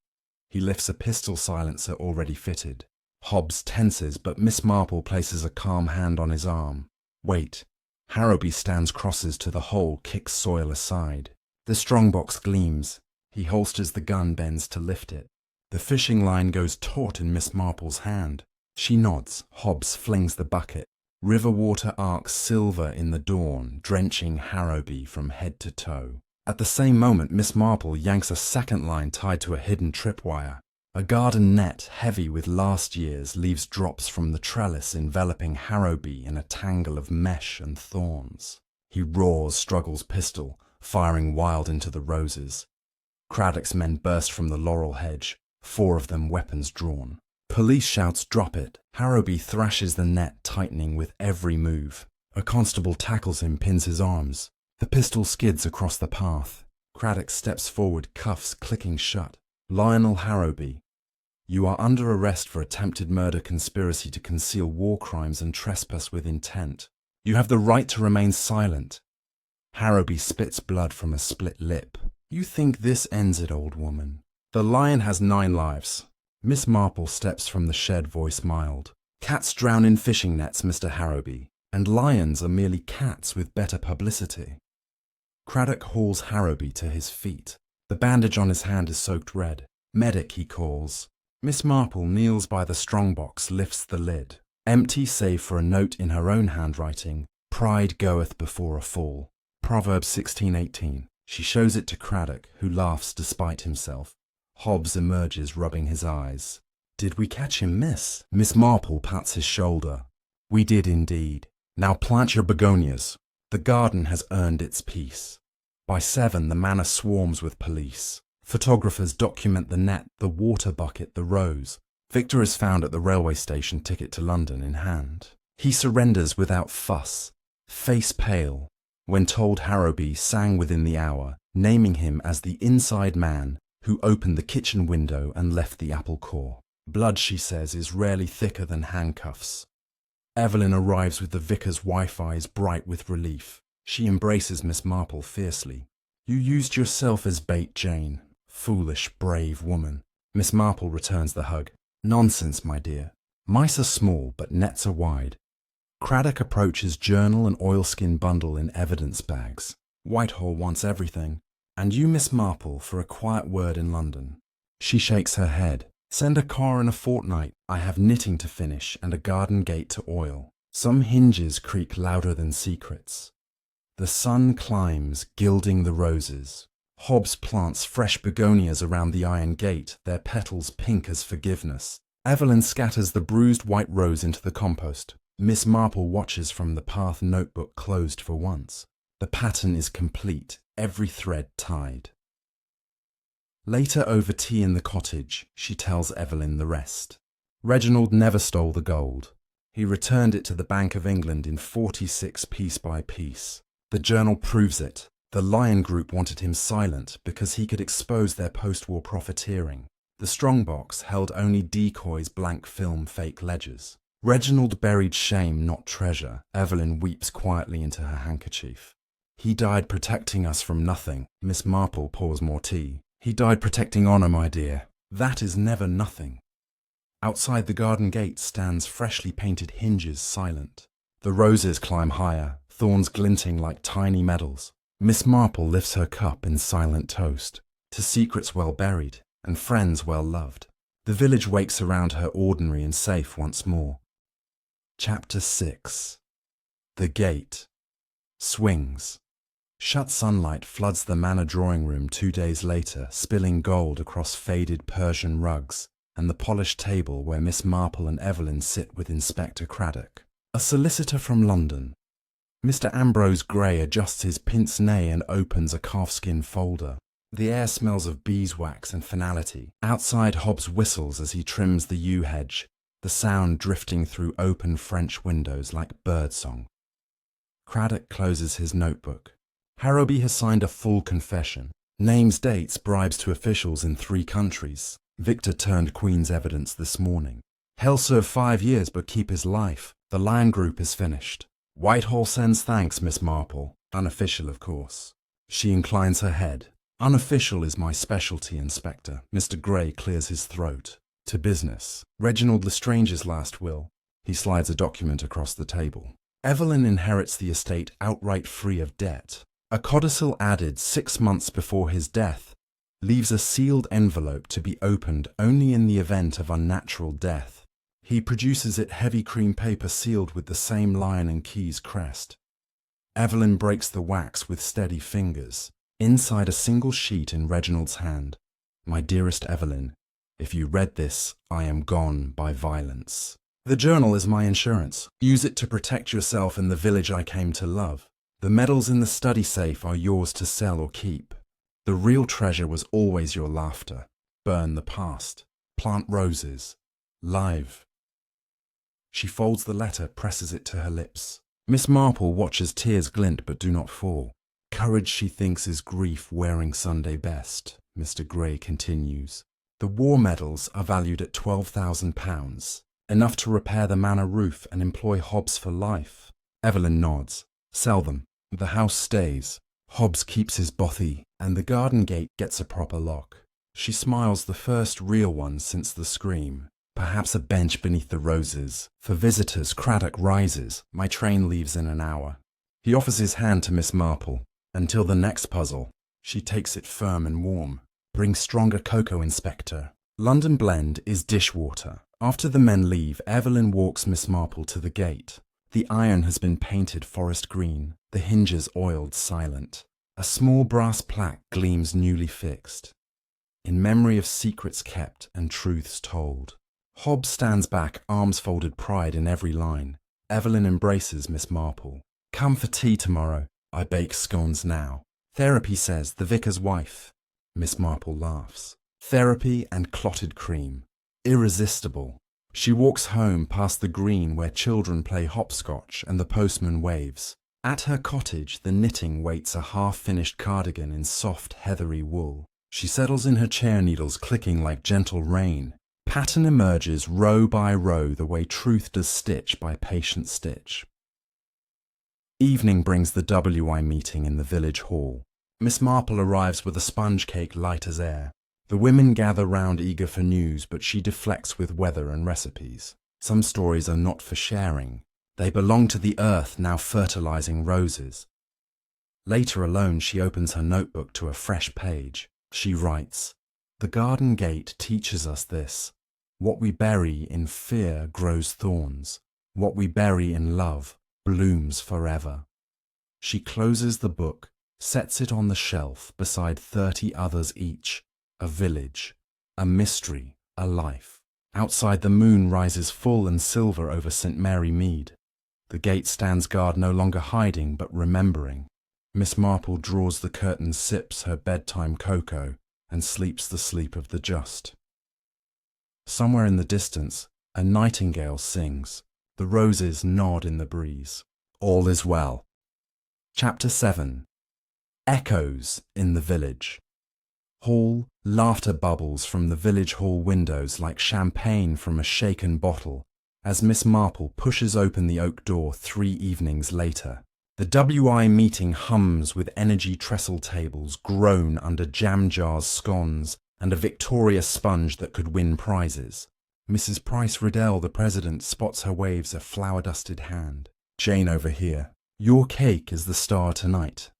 He lifts a pistol silencer already fitted. Hobbs tenses, but Miss Marple places a calm hand on his arm. Wait. Harrowby stands, crosses to the hole, kicks soil aside. The strongbox gleams. He holsters the gun, bends to lift it. The fishing line goes taut in Miss Marple's hand. She nods. Hobbs flings the bucket. River water arcs silver in the dawn, drenching Harrowby from head to toe. At the same moment, Miss Marple yanks a second line tied to a hidden tripwire. A garden net heavy with last year's leaves drops from the trellis enveloping Harrowby in a tangle of mesh and thorns. He roars, struggles pistol, firing wild into the roses. Craddock's men burst from the laurel hedge, 4 of them weapons drawn. Police shouts drop it. Harrowby thrashes the net, tightening with every move. A constable tackles him, pins his arms. The pistol skids across the path. Craddock steps forward, cuffs clicking shut. Lionel Harrowby, you are under arrest for attempted murder, conspiracy to conceal war crimes and trespass with intent. You have the right to remain silent. Harrowby spits blood from a split lip. You think this ends it, old woman? The lion has 9 lives. Miss Marple steps from the shed, voice mild. Cats drown in fishing nets, Mr. Harrowby, and lions are merely cats with better publicity. Craddock hauls Harrowby to his feet. The bandage on his hand is soaked red. Medic, he calls. Miss Marple kneels by the strongbox, lifts the lid. Empty save for a note in her own handwriting. Pride goeth before a fall. Proverbs 16:18. She shows it to Craddock, who laughs despite himself. Hobbs emerges, rubbing his eyes. Did we catch him, miss? Miss Marple pats his shoulder. We did indeed. Now plant your begonias. The garden has earned its peace. By 7, the manor swarms with police. Photographers document the net, the water bucket, the rose. Victor is found at the railway station, ticket to London in hand. He surrenders without fuss, face pale, when told Harrowby sang within the hour, naming him as the inside man who opened the kitchen window and left the apple core. Blood, she says, is rarely thicker than handcuffs. Evelyn arrives with the vicar's wife, eyes bright with relief. She embraces Miss Marple fiercely. You used yourself as bait, Jane. Foolish, brave woman. Miss Marple returns the hug. Nonsense, my dear. Mice are small, but nets are wide. Craddock approaches journal and oilskin bundle in evidence bags. Whitehall wants everything. And you, Miss Marple, for a quiet word in London. She shakes her head. Send a car in a fortnight. I have knitting to finish and a garden gate to oil. Some hinges creak louder than secrets. The sun climbs, gilding the roses. Hobbs plants fresh begonias around the iron gate, their petals pink as forgiveness. Evelyn scatters the bruised white rose into the compost. Miss Marple watches from the path, notebook closed for once. The pattern is complete, every thread tied. Later, over tea in the cottage, she tells Evelyn the rest. Reginald never stole the gold. He returned it to the Bank of England in 46 piece by piece. The journal proves it. The Lion Group wanted him silent because he could expose their post-war profiteering. The strongbox held only decoys, blank film, fake ledgers. Reginald buried shame, not treasure. Evelyn weeps quietly into her handkerchief. He died protecting us from nothing. Miss Marple pours more tea. He died protecting honour, my dear. That is never nothing. Outside the garden gate stands freshly painted hinges, silent. The roses climb higher, thorns glinting like tiny medals. Miss Marple lifts her cup in silent toast to secrets well buried and friends well loved. The village wakes around her, ordinary and safe once more. Chapter 6. The gate swings. Shut sunlight floods the manor drawing room 2 days later, spilling gold across faded Persian rugs and the polished table where Miss Marple and Evelyn sit with Inspector Craddock. A solicitor from London. Mr. Ambrose Gray adjusts his pince-nez and opens a calfskin folder. The air smells of beeswax and finality. Outside, Hobbs whistles as he trims the yew hedge, the sound drifting through open French windows like birdsong. Craddock closes his notebook. Harrowby has signed a full confession. Names, dates, bribes to officials in 3 countries. Victor turned Queen's evidence this morning. He'll serve 5 years but keep his life. The Lion Group is finished. Whitehall sends thanks, Miss Marple. Unofficial, of course. She inclines her head. Unofficial is my specialty, Inspector. Mr. Gray clears his throat. To business. Reginald Lestrange's last will. He slides a document across the table. Evelyn inherits the estate outright free of debt. A codicil added 6 months before his death leaves a sealed envelope to be opened only in the event of unnatural death. He produces it, heavy cream paper sealed with the same lion and keys crest. Evelyn breaks the wax with steady fingers. Inside a single sheet in Reginald's hand. My dearest Evelyn, If you read this, I am gone by violence. The journal is my insurance. Use it to protect yourself and the village I came to love. The medals in the study safe are yours to sell or keep. The real treasure was always your laughter. Burn the past. Plant roses. Live. She folds the letter, presses it to her lips. Miss Marple watches tears glint but do not fall. Courage, she thinks, is grief wearing Sunday best, Mr. Gray continues. The war medals are valued at £12,000, enough to repair the manor roof and employ Hobbs for life. Evelyn nods. Sell them. The house stays. Hobbs keeps his bothy, and the garden gate gets a proper lock. She smiles, the first real one since the scream. Perhaps a bench beneath the roses. For visitors, Craddock rises. My train leaves in an hour. He offers his hand to Miss Marple. Until the next puzzle. She takes it firm and warm. Bring stronger cocoa, Inspector. London blend is dishwater. After the men leave, Evelyn walks Miss Marple to the gate. The iron has been painted forest green, the hinges oiled silent. A small brass plaque gleams newly fixed. In memory of secrets kept and truths told. Hobbs stands back, arms folded, pride in every line. Evelyn embraces Miss Marple. Come for tea tomorrow. I bake scones now. Therapy, says the vicar's wife. Miss Marple laughs. Therapy and clotted cream. Irresistible. She walks home past the green where children play hopscotch and the postman waves. At her cottage, the knitting waits a half-finished cardigan in soft, heathery wool. She settles in her chair, needles clicking like gentle rain. Pattern emerges row by row the way truth does stitch by patient stitch. Evening brings the WWII meeting in the village hall. Miss Marple arrives with a sponge cake light as air. The women gather round eager for news, but she deflects with weather and recipes. Some stories are not for sharing. They belong to the earth now fertilizing roses. Later alone, she opens her notebook to a fresh page. She writes, "The garden gate teaches us this. What we bury in fear grows thorns. What we bury in love blooms forever." She closes the book, sets it on the shelf beside 30 others each. A village, a mystery, a life. Outside, the moon rises full and silver over St. Mary Mead. The gate stands guard, no longer hiding but remembering. Miss Marple draws the curtains, sips her bedtime cocoa, and sleeps the sleep of the just. Somewhere in the distance, a nightingale sings. The roses nod in the breeze. All is well. Chapter 7. Echoes in the village. Hall, laughter bubbles from the village hall windows like champagne from a shaken bottle as Miss Marple pushes open the oak door 3 evenings later. The WI meeting hums with energy trestle tables groan under jam jars, scones, and a Victoria sponge that could win prizes. Mrs. Price Riddell, the president, spots her, waves a flower-dusted hand. "Jane, over here. Your cake is the star tonight."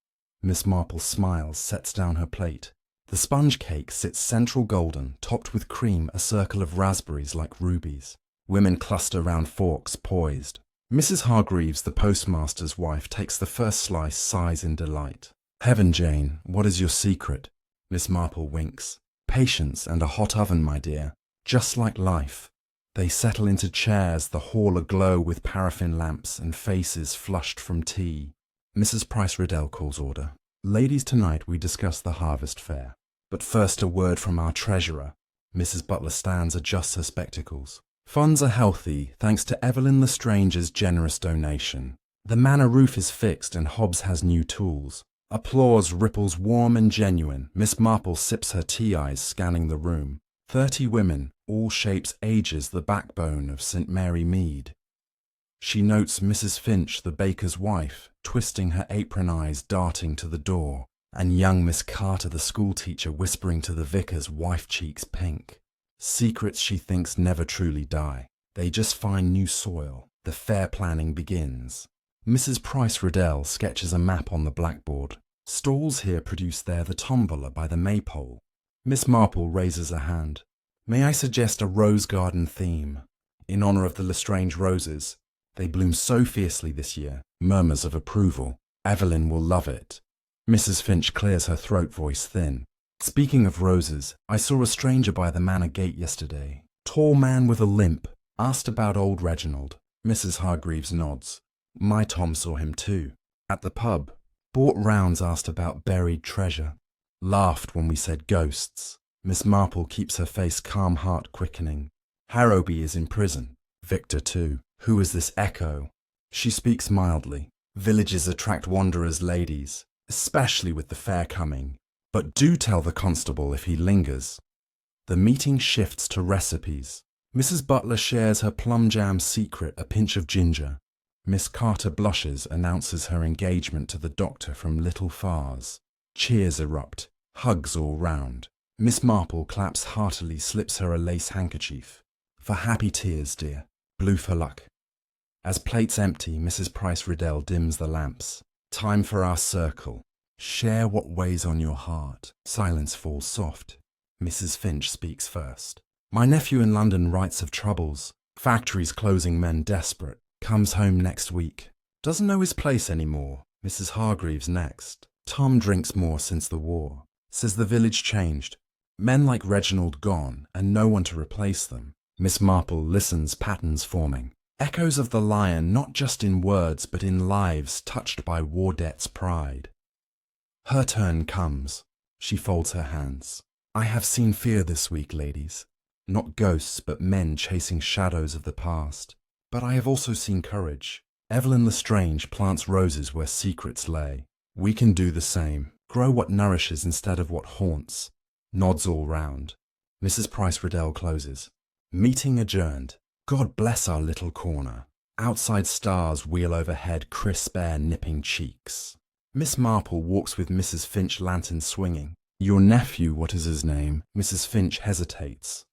Miss Marple smiles, sets down her plate. The sponge cake sits central golden, topped with cream, a circle of raspberries like rubies. Women cluster round forks poised. Mrs. Hargreaves, the postmaster's wife, takes the first slice, sighs in delight. "Heaven, Jane, what is your secret?" Miss Marple winks. "Patience and a hot oven, my dear. Just like life." They settle into chairs, the hall aglow with paraffin lamps and faces flushed from tea. Mrs. Price Riddell calls order. "Ladies, tonight we discuss the harvest fair. But first a word from our treasurer." Mrs. Butler stands, adjusts her spectacles. "Funds are healthy, thanks to Evelyn Lestrange's generous donation. The manor roof is fixed and Hobbs has new tools." Applause ripples warm and genuine. Miss Marple sips her tea, eyes scanning the room. 30 women, all shapes, ages, the backbone of St. Mary Mead. She notes Mrs. Finch, the baker's wife, twisting her apron, eyes darting to the door, and young Miss Carter, the schoolteacher, whispering to the vicar's wife, cheeks pink. Secrets, she thinks, never truly die. They just find new soil. The fair planning begins. Mrs. Price Riddell sketches a map on the blackboard. Stalls here produce there, the tombola by the maypole. Miss Marple raises a hand. "May I suggest a rose garden theme? In honour of the Lestrange roses. They bloom so fiercely this year." Murmurs of approval. "Evelyn will love it." Mrs. Finch clears her throat, voice thin. Speaking of roses, I saw a stranger by the manor gate yesterday. Tall man with a limp. Asked about old Reginald. Mrs. Hargreaves nods. My Tom saw him too. At the pub. Bought rounds, asked about buried treasure. Laughed when we said ghosts. Miss Marple keeps her face calm, heart quickening. Harrowby is in prison. Victor too. Who is this Echo? She speaks mildly. Villages attract wanderers, ladies, especially with the fair coming. But do tell the constable if he lingers. The meeting shifts to recipes. Mrs. Butler shares her plum jam secret, a pinch of ginger. Miss Carter blushes, announces her engagement to the doctor from Little Fars. Cheers erupt, hugs all round. Miss Marple claps heartily, slips her a lace handkerchief. For happy tears, dear. Blue for luck. As plates empty, Mrs. Price Riddell dims the lamps. Time for our circle. Share what weighs on your heart. Silence falls soft. Mrs. Finch speaks first. My nephew in London writes of troubles. Factories closing, men desperate. Comes home next week. Doesn't know his place anymore. Mrs. Hargreaves next. Tom drinks more since the war. Says the village changed. Men like Reginald gone, and no one to replace them. Miss Marple listens, patterns forming. Echoes of the lion, not just in words, but in lives touched by war debt's pride. Her turn comes. She folds her hands. I have seen fear this week, ladies. Not ghosts, but men chasing shadows of the past. But I have also seen courage. Evelyn Lestrange plants roses where secrets lay. We can do the same. Grow what nourishes instead of what haunts. Nods all round. Mrs. Price Riddell closes. Meeting adjourned. God bless our little corner. Outside stars wheel overhead, crisp air nipping cheeks. Miss Marple walks with Mrs. Finch, lantern swinging. Your nephew, what is his name? Mrs. Finch hesitates.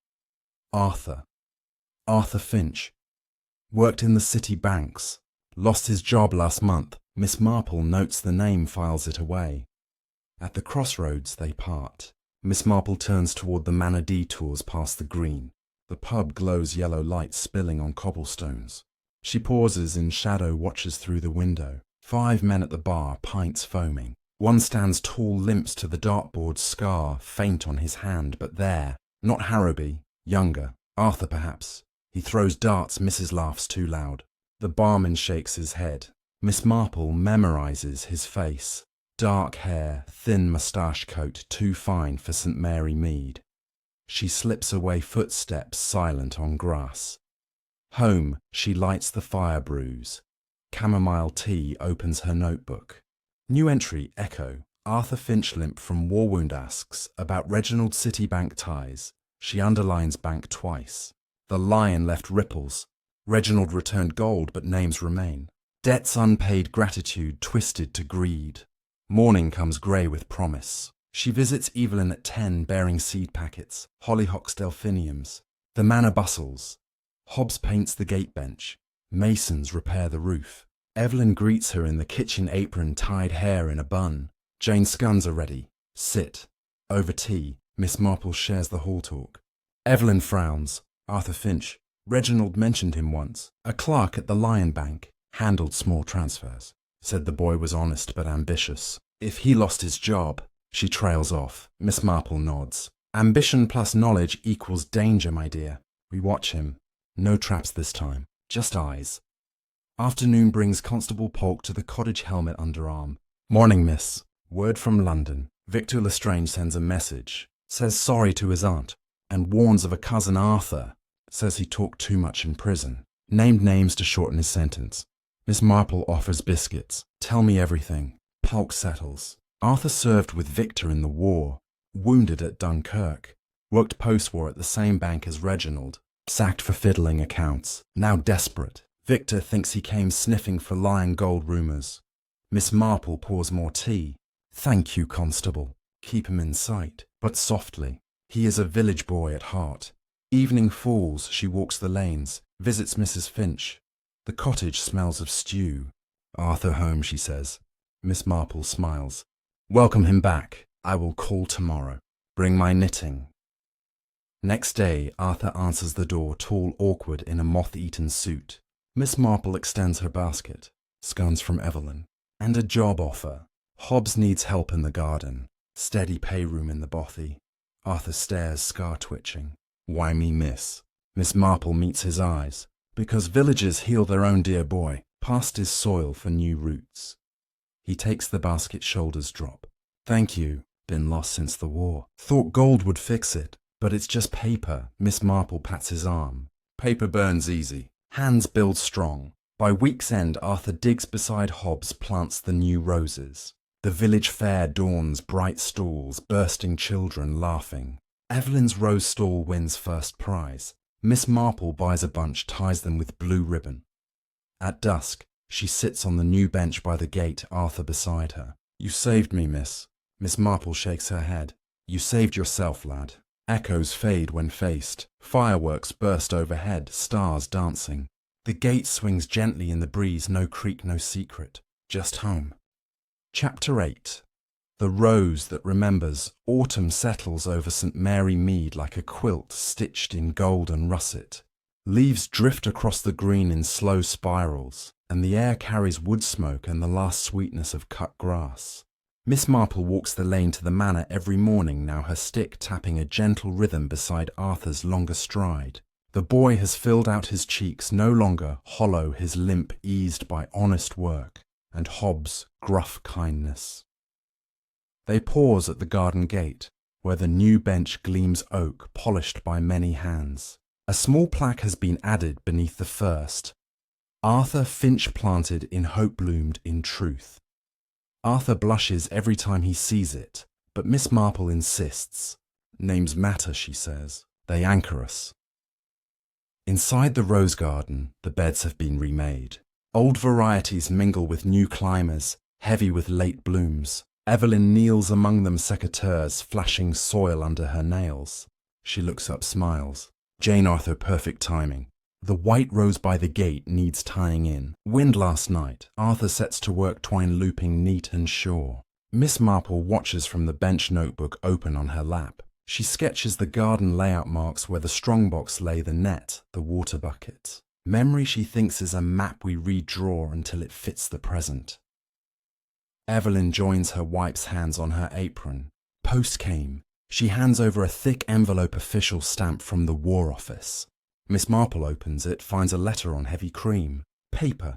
Arthur. Arthur Finch. Worked in the city banks. Lost his job last month. Miss Marple notes the name, files it away. At the crossroads they part. Miss Marple turns toward the manor, detours past the green. The pub glows, yellow light spilling on cobblestones. She pauses in shadow, watches through the window. 5 men at the bar, pints foaming. One stands tall, limps to the dartboard, scar faint on his hand, but there. Not Harrowby, younger. Arthur perhaps. He throws darts, Mrs. laughs too loud. The barman shakes his head. Miss Marple memorizes his face. Dark hair, thin moustache coat, too fine for St. Mary Mead. She slips away, footsteps silent on grass. Home, she lights the fire brews. Chamomile tea, opens her notebook. New entry, Echo. Arthur Finch limp from war wound, asks about Reginald Citibank ties. She underlines bank twice. The lion left ripples. Reginald returned gold, but names remain. Debts unpaid, gratitude twisted to greed. Morning comes grey with promise. She visits Evelyn at 10, bearing seed packets, hollyhocks, delphiniums. The manor bustles. Hobbs paints the gate bench. Masons repair the roof. Evelyn greets her in the kitchen apron, tied hair in a bun. Jane's scones are ready. Sit. Over tea, Miss Marple shares the hall talk. Evelyn frowns. Arthur Finch. Reginald mentioned him once. A clerk at the Lion Bank. Handled small transfers. Said the boy was honest but ambitious. If he lost his job. She trails off. Miss Marple nods. Ambition plus knowledge equals danger, my dear. We watch him. No traps this time. Just eyes. Afternoon brings Constable Polk to the cottage, helmet underarm. Morning, miss. Word from London. Victor Lestrange sends a message. Says sorry to his aunt. And warns of a cousin Arthur. Says he talked too much in prison. Named names to shorten his sentence. Miss Marple offers biscuits. Tell me everything. Polk settles. Arthur served with Victor in the war. Wounded at Dunkirk. Worked post-war at the same bank as Reginald. Sacked for fiddling accounts. Now desperate. Victor thinks he came sniffing for lion gold rumours. Miss Marple pours more tea. Thank you, Constable. Keep him in sight, but softly. He is a village boy at heart. Evening falls, she walks the lanes, visits Mrs. Finch. The cottage smells of stew. Arthur home, she says. Miss Marple smiles. Welcome him back. I will call tomorrow. Bring my knitting. Next day, Arthur answers the door, tall, awkward, in a moth-eaten suit. Miss Marple extends her basket. Scones from Evelyn. And a job offer. Hobbs needs help in the garden. Steady pay room in the bothy. Arthur stares, scar twitching. Why me, miss? Miss Marple meets his eyes. Because villagers heal their own dear boy. Past his soil for new roots. He takes the basket, shoulders drop. Thank you. Been lost since the war. Thought gold would fix it. But it's just paper. Miss Marple pats his arm. Paper burns easy. Hands build strong. By week's end, Arthur digs beside Hobbs, plants the new roses. The village fair dawns, bright stalls, bursting children laughing. Evelyn's rose stall wins first prize. Miss Marple buys a bunch, ties them with blue ribbon. At dusk, she sits on the new bench by the gate, Arthur beside her. You saved me, miss. Miss Marple shakes her head. You saved yourself, lad. Echoes fade when faced. Fireworks burst overhead, stars dancing. The gate swings gently in the breeze, no creak, no secret. Just home. Chapter 8. The rose that remembers. Autumn settles over St. Mary Mead like a quilt stitched in gold and russet. Leaves drift across the green in slow spirals, and the air carries wood smoke and the last sweetness of cut grass. Miss Marple walks the lane to the manor every morning, now her stick tapping a gentle rhythm beside Arthur's longer stride. The boy has filled out his cheeks, no longer hollow, his limp eased by honest work, and Hobbs' gruff kindness. They pause at the garden gate, where the new bench gleams oak, polished by many hands. A small plaque has been added beneath the first. Arthur Finch planted in hope bloomed in truth. Arthur blushes every time he sees it, but Miss Marple insists. Names matter, she says. They anchor us. Inside the rose garden, the beds have been remade. Old varieties mingle with new climbers, heavy with late blooms. Evelyn kneels among them, secateurs, flashing soil under her nails. She looks up, smiles. Jane Arthur, perfect timing. The white rose by the gate needs tying in. Wind last night. Arthur sets to work, twine looping neat and sure. Miss Marple watches from the bench, notebook open on her lap. She sketches the garden layout marks where the strongbox lay, the net, the water bucket. Memory, she thinks, is a map we redraw until it fits the present. Evelyn joins her, wipes hands on her apron. Post came. She hands over a thick envelope, official stamp from the War Office. Miss Marple opens it, finds a letter on heavy cream. Paper.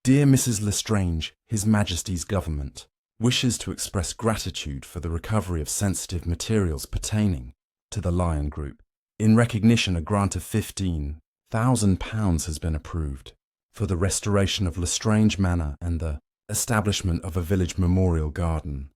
Dear Mrs. Lestrange, His Majesty's Government wishes to express gratitude for the recovery of sensitive materials pertaining to the Lion Group. In recognition, a grant of £15,000 has been approved for the restoration of Lestrange Manor and the establishment of a village memorial garden.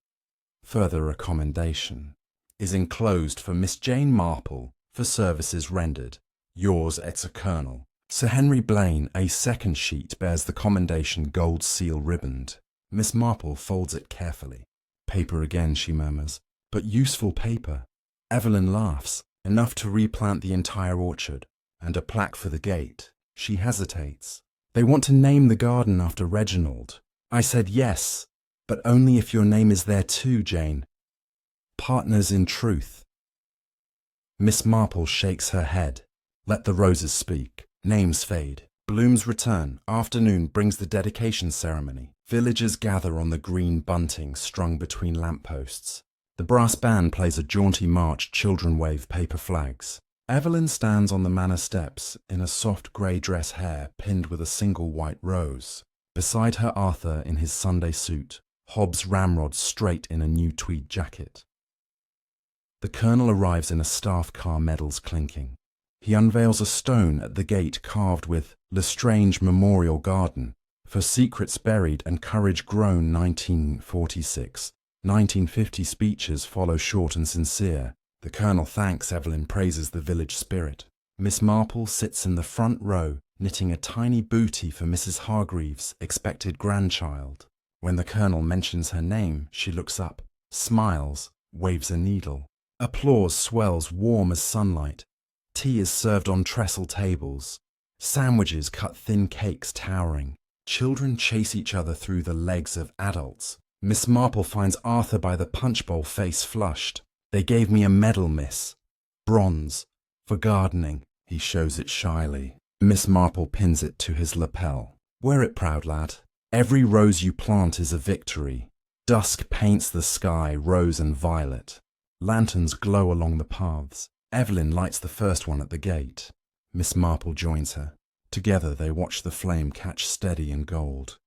Further, a commendation is enclosed for Miss Jane Marple for services rendered. Yours, ex Colonel. Sir Henry Blaine. A second sheet bears the commendation, gold seal ribboned. Miss Marple folds it carefully. Paper again, she murmurs. But useful paper. Evelyn laughs. Enough to replant the entire orchard. And a plaque for the gate. She hesitates. They want to name the garden after Reginald. I said yes, but only if your name is there too, Jane. Partners in truth. Miss Marple shakes her head. Let the roses speak. Names fade. Blooms return. Afternoon brings the dedication ceremony. Villagers gather on the green bunting strung between lampposts. The brass band plays a jaunty march. Children wave paper flags. Evelyn stands on the manor steps in a soft grey dress, hair pinned with a single white rose. Beside her, Arthur in his Sunday suit. Hobbs ramrod straight in a new tweed jacket. The Colonel arrives in a staff car, medals clinking. He unveils a stone at the gate carved with Lestrange Memorial Garden for secrets buried and courage grown. 1946. 1950 speeches follow, short and sincere. The Colonel thanks. Evelyn praises the village spirit. Miss Marple sits in the front row, knitting a tiny booty for Mrs. Hargreaves' expected grandchild. When the Colonel mentions her name, she looks up, smiles, waves a needle. Applause swells, warm as sunlight. Tea is served on trestle tables. Sandwiches cut thin cakes towering. Children chase each other through the legs of adults. Miss Marple finds Arthur by the punch bowl, face flushed. They gave me a medal, miss. Bronze. For gardening. He shows it shyly. Miss Marple pins it to his lapel. Wear it proud, lad. Every rose you plant is a victory. Dusk paints the sky rose and violet. Lanterns glow along the paths. Evelyn lights the first one at the gate. Miss Marple joins her. Together they watch the flame catch steady in gold.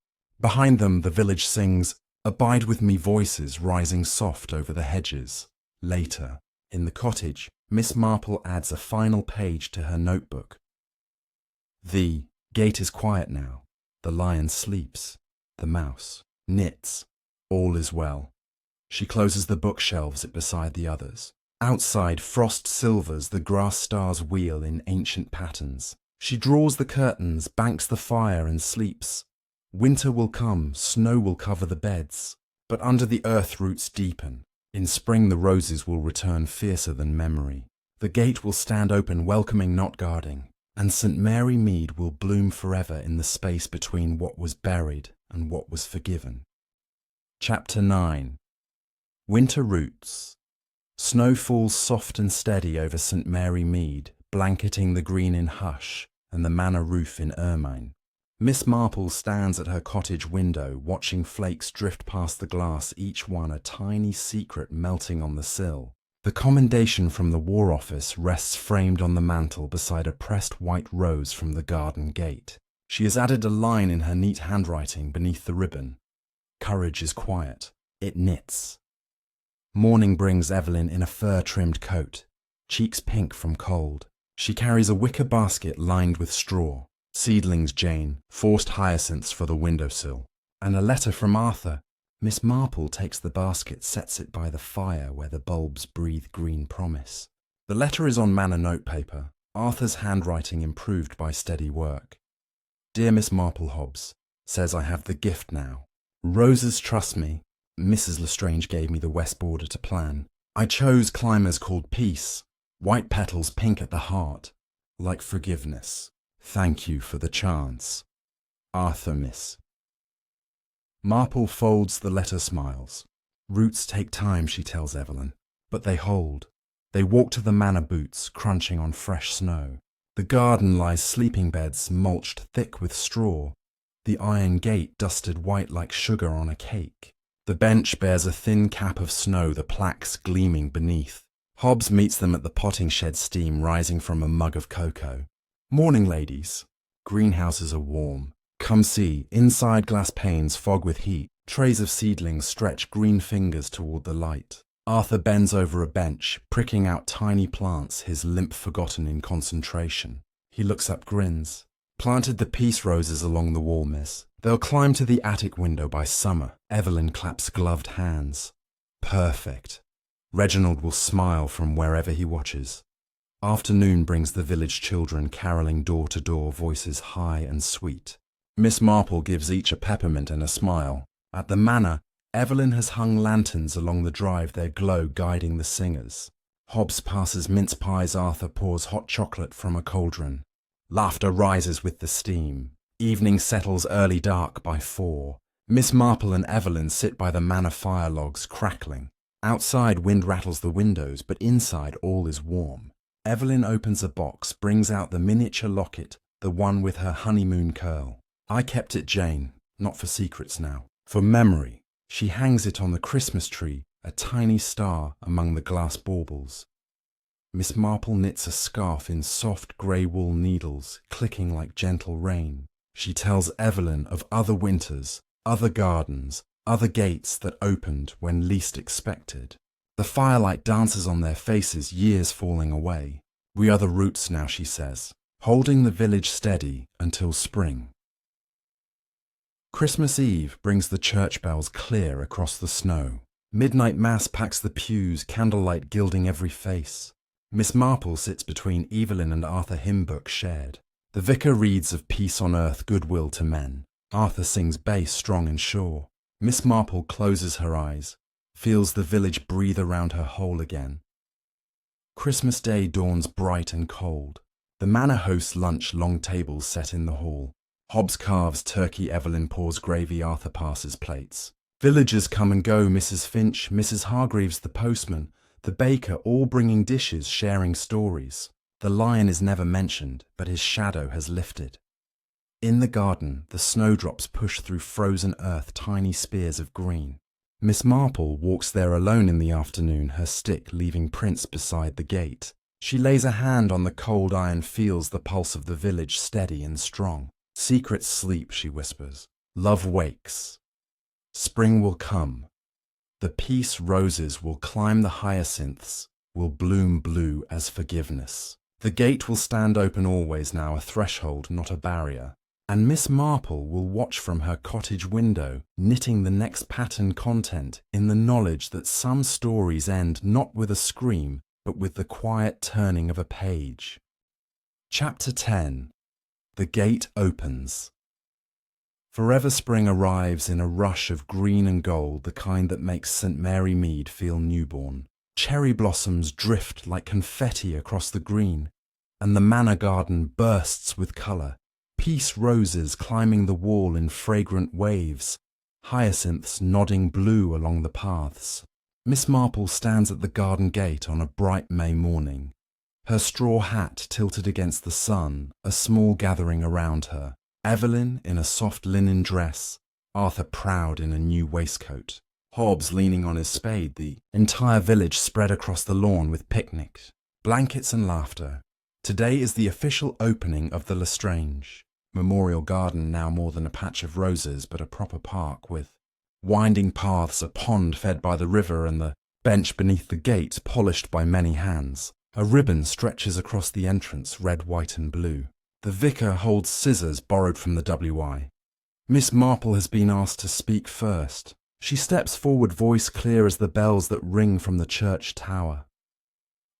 Behind them the village sings, "Abide with me," voices rising soft over the hedges. Later, in the cottage, Miss Marple adds a final page to her notebook. The gate is quiet now. The lion sleeps. The mouse knits. All is well. She closes the bookshelves it beside the others. Outside, frost silvers the grass stars wheel in ancient patterns. She draws the curtains, banks the fire, and sleeps. Winter will come, snow will cover the beds, but under the earth roots deepen. In spring the roses will return fiercer than memory. The gate will stand open, welcoming, not guarding, and St. Mary Mead will bloom forever in the space between what was buried and what was forgiven. Chapter 9. Winter Roots. Snow falls soft and steady over St. Mary Mead, blanketing the green in hush and the manor roof in ermine. Miss Marple stands at her cottage window, watching flakes drift past the glass, each one a tiny secret melting on the sill. The commendation from the War Office rests framed on the mantel beside a pressed white rose from the garden gate. She has added a line in her neat handwriting beneath the ribbon. Courage is quiet. It knits. Morning brings Evelyn in a fur-trimmed coat, cheeks pink from cold. She carries a wicker basket lined with straw, seedlings Jane, forced hyacinths for the windowsill, and a letter from Arthur. Miss Marple takes the basket, sets it by the fire where the bulbs breathe green promise. The letter is on manor notepaper, Arthur's handwriting improved by steady work. Dear Miss Marple Hobbs, says I have the gift now. Roses trust me. Mrs. Lestrange gave me the west border to plan. I chose climbers called Peace, white petals pink at the heart, like forgiveness. Thank you for the chance. Arthur, Miss. Marple folds the letter, smiles. Roots take time, she tells Evelyn, but they hold. They walk to the manor boots, crunching on fresh snow. The garden lies sleeping beds mulched thick with straw. The iron gate dusted white like sugar on a cake. The bench bears a thin cap of snow, the plaques gleaming beneath. Hobbs meets them at the potting shed, steam rising from a mug of cocoa. Morning, ladies. Greenhouses are warm. Come see, inside glass panes fog with heat. Trays of seedlings stretch green fingers toward the light. Arthur bends over a bench, pricking out tiny plants, his limp forgotten in concentration. He looks up, grins. Planted the peace roses along the wall, miss. They'll climb to the attic window by summer. Evelyn claps gloved hands. Perfect. Reginald will smile from wherever he watches. Afternoon brings the village children caroling door to door, voices high and sweet. Miss Marple gives each a peppermint and a smile. At the manor, Evelyn has hung lanterns along the drive, their glow guiding the singers. Hobbs passes mince pies, Arthur pours hot chocolate from a cauldron. Laughter rises with the steam. Evening settles early dark by 4. Miss Marple and Evelyn sit by the manor fire logs, crackling. Outside, wind rattles the windows, but inside all is warm. Evelyn opens a box, brings out the miniature locket, the one with her honeymoon curl. I kept it, Jane, not for secrets now, for memory. She hangs it on the Christmas tree, a tiny star among the glass baubles. Miss Marple knits a scarf in soft grey wool needles, clicking like gentle rain. She tells Evelyn of other winters, other gardens, other gates that opened when least expected. The firelight dances on their faces, years falling away. We are the roots now, she says, holding the village steady until spring. Christmas Eve brings the church bells clear across the snow. Midnight mass packs the pews, candlelight gilding every face. Miss Marple sits between Evelyn and Arthur, hymn book shared. The vicar reads of peace on earth, goodwill to men. Arthur sings bass strong and sure. Miss Marple closes her eyes, feels the village breathe around her whole again. Christmas Day dawns bright and cold. The manor hosts lunch, long tables set in the hall. Hobbs carves turkey, Evelyn pours gravy, Arthur passes plates. Villagers come and go, Mrs. Finch, Mrs. Hargreaves the postman, the baker, all bringing dishes, sharing stories. The lion is never mentioned, but his shadow has lifted. In the garden, the snowdrops push through frozen earth, tiny spears of green. Miss Marple walks there alone in the afternoon, her stick leaving prints beside the gate. She lays a hand on the cold iron, feels the pulse of the village steady and strong. Secrets sleep, she whispers. Love wakes. Spring will come. The peace roses will climb the hyacinths, will bloom blue as forgiveness. The gate will stand open always now, a threshold, not a barrier. And Miss Marple will watch from her cottage window, knitting the next pattern content in the knowledge that some stories end not with a scream, but with the quiet turning of a page. Chapter 10. The Gate Opens. Forever spring arrives in a rush of green and gold, the kind that makes St. Mary Mead feel newborn. Cherry blossoms drift like confetti across the green, and the manor garden bursts with colour. Peace roses climbing the wall in fragrant waves, hyacinths nodding blue along the paths. Miss Marple stands at the garden gate on a bright May morning, her straw hat tilted against the sun, a small gathering around her. Evelyn in a soft linen dress, Arthur proud in a new waistcoat, Hobbs leaning on his spade, the entire village spread across the lawn with picnics, blankets and laughter. Today is the official opening of the Lestrange Memorial Garden, now more than a patch of roses but a proper park with winding paths, a pond fed by the river, and the bench beneath the gate polished by many hands. A ribbon stretches across the entrance, red, white and blue. The vicar holds scissors borrowed from the WWII. Miss Marple has been asked to speak first. She steps forward, voice clear as the bells that ring from the church tower.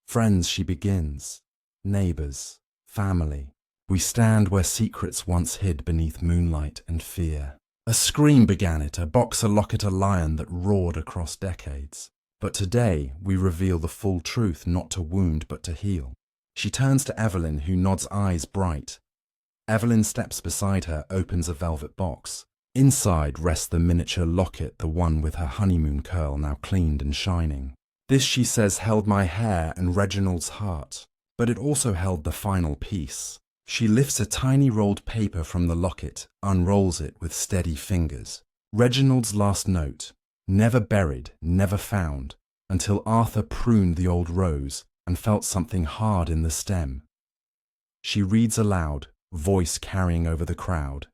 Friends, she begins. Neighbours. Family. We stand where secrets once hid beneath moonlight and fear. A scream began it, a boxer locket, a lion that roared across decades. But today we reveal the full truth, not to wound but to heal. She turns to Evelyn, who nods, eyes bright. Evelyn steps beside her, opens a velvet box. Inside rests the miniature locket, the one with her honeymoon curl now cleaned and shining. This, she says, held my hair and Reginald's heart, but it also held the final piece. She lifts a tiny rolled paper from the locket, unrolls it with steady fingers. Reginald's last note, never buried, never found, until Arthur pruned the old rose and felt something hard in the stem. She reads aloud, voice carrying over the crowd.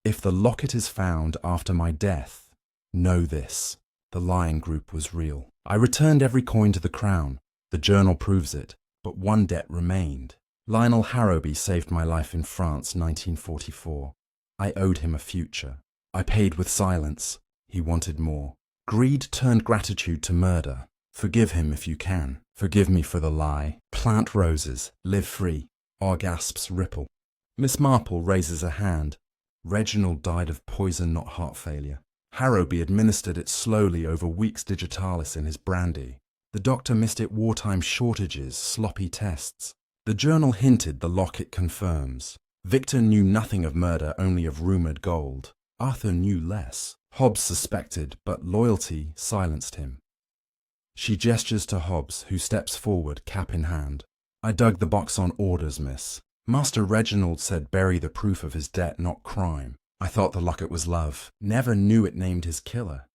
If the locket is found after my death, know this, the lion group was real. I returned every coin to the crown, the journal proves it, but one debt remained. Lionel Harrowby saved my life in France, 1944. I owed him a future. I paid with silence. He wanted more. Greed turned gratitude to murder. Forgive him if you can. Forgive me for the lie. Plant roses. Live free. Our gasps ripple. Miss Marple raises a hand. Reginald died of poison, not heart failure. Harrowby administered it slowly over weeks digitalis in his brandy. The doctor missed it, wartime shortages, sloppy tests. The journal hinted, the locket confirms. Victor knew nothing of murder, only of rumoured gold. Arthur knew less. Hobbs suspected, but loyalty silenced him. She gestures to Hobbs, who steps forward, cap in hand. I dug the box on orders, miss. Master Reginald said bury the proof of his debt, not crime. I thought the locket was love. Never knew it named his killer.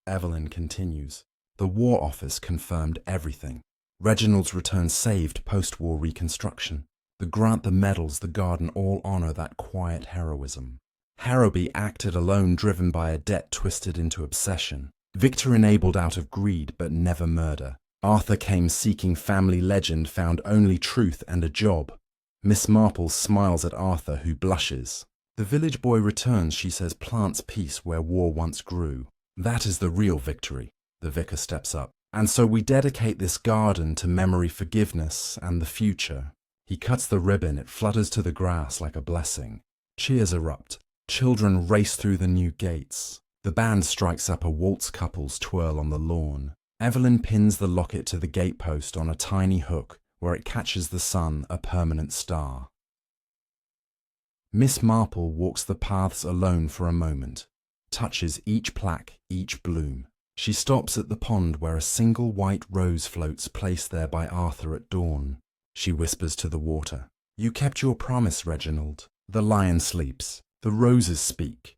Evelyn continues. The War Office confirmed everything. Reginald's return saved post-war reconstruction. The grant, the medals, the garden all honour that quiet heroism. Harrowby acted alone, driven by a debt twisted into obsession. Victor enabled out of greed, but never murder. Arthur came seeking family legend, found only truth and a job. Miss Marple smiles at Arthur, who blushes. The village boy returns, she says, plants peace where war once grew. That is the real victory. The vicar steps up. And so we dedicate this garden to memory, forgiveness, and the future. He cuts the ribbon, it flutters to the grass like a blessing. Cheers erupt. Children race through the new gates. The band strikes up, a waltz, couples twirl on the lawn. Evelyn pins the locket to the gatepost on a tiny hook where it catches the sun, a permanent star. Miss Marple walks the paths alone for a moment, touches each plaque, each bloom. She stops at the pond where a single white rose floats, placed there by Arthur at dawn. She whispers to the water. You kept your promise, Reginald. The lion sleeps. The roses speak.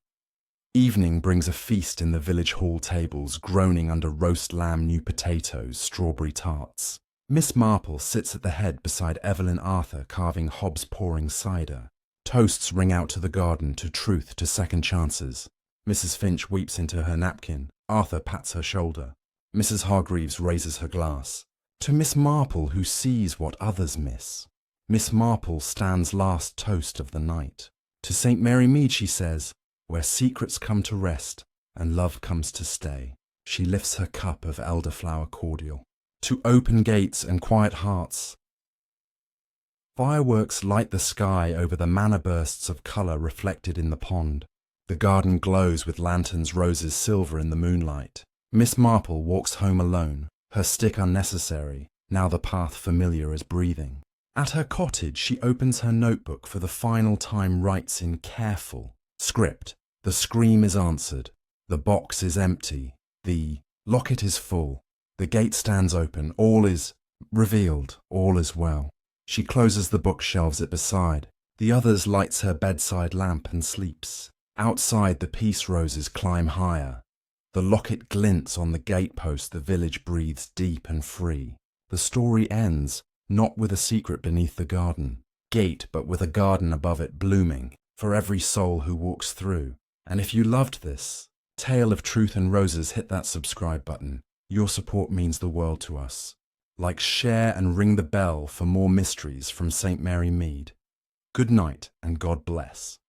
Evening brings a feast in the village hall tables, groaning under roast lamb, new potatoes, strawberry tarts. Miss Marple sits at the head beside Evelyn Arthur, carving hobs, pouring cider. Toasts ring out to the garden, to truth, to second chances. Mrs. Finch weeps into her napkin. Arthur pats her shoulder. Mrs. Hargreaves raises her glass. To Miss Marple, who sees what others miss. Miss Marple stands last toast of the night. To St. Mary Mead she says, where secrets come to rest and love comes to stay. She lifts her cup of elderflower cordial. To open gates and quiet hearts. Fireworks light the sky over the manna bursts of colour reflected in the pond. The garden glows with lanterns, roses silver in the moonlight. Miss Marple walks home alone, her stick unnecessary, now the path familiar as breathing. At her cottage she opens her notebook for the final time, writes in careful script. The scream is answered. The box is empty. The locket is full. The gate stands open. All is revealed. All is well. She closes the book, shelves it beside. The others lights her bedside lamp and sleeps. Outside the peace roses climb higher. The locket glints on the gatepost. The village breathes deep and free. The story ends, not with a secret beneath the garden gate, but with a garden above it blooming for every soul who walks through. And if you loved this tale of truth and roses, hit that subscribe button. Your support means the world to us. Like, share and ring the bell for more mysteries from St. Mary Mead. Good night and God bless.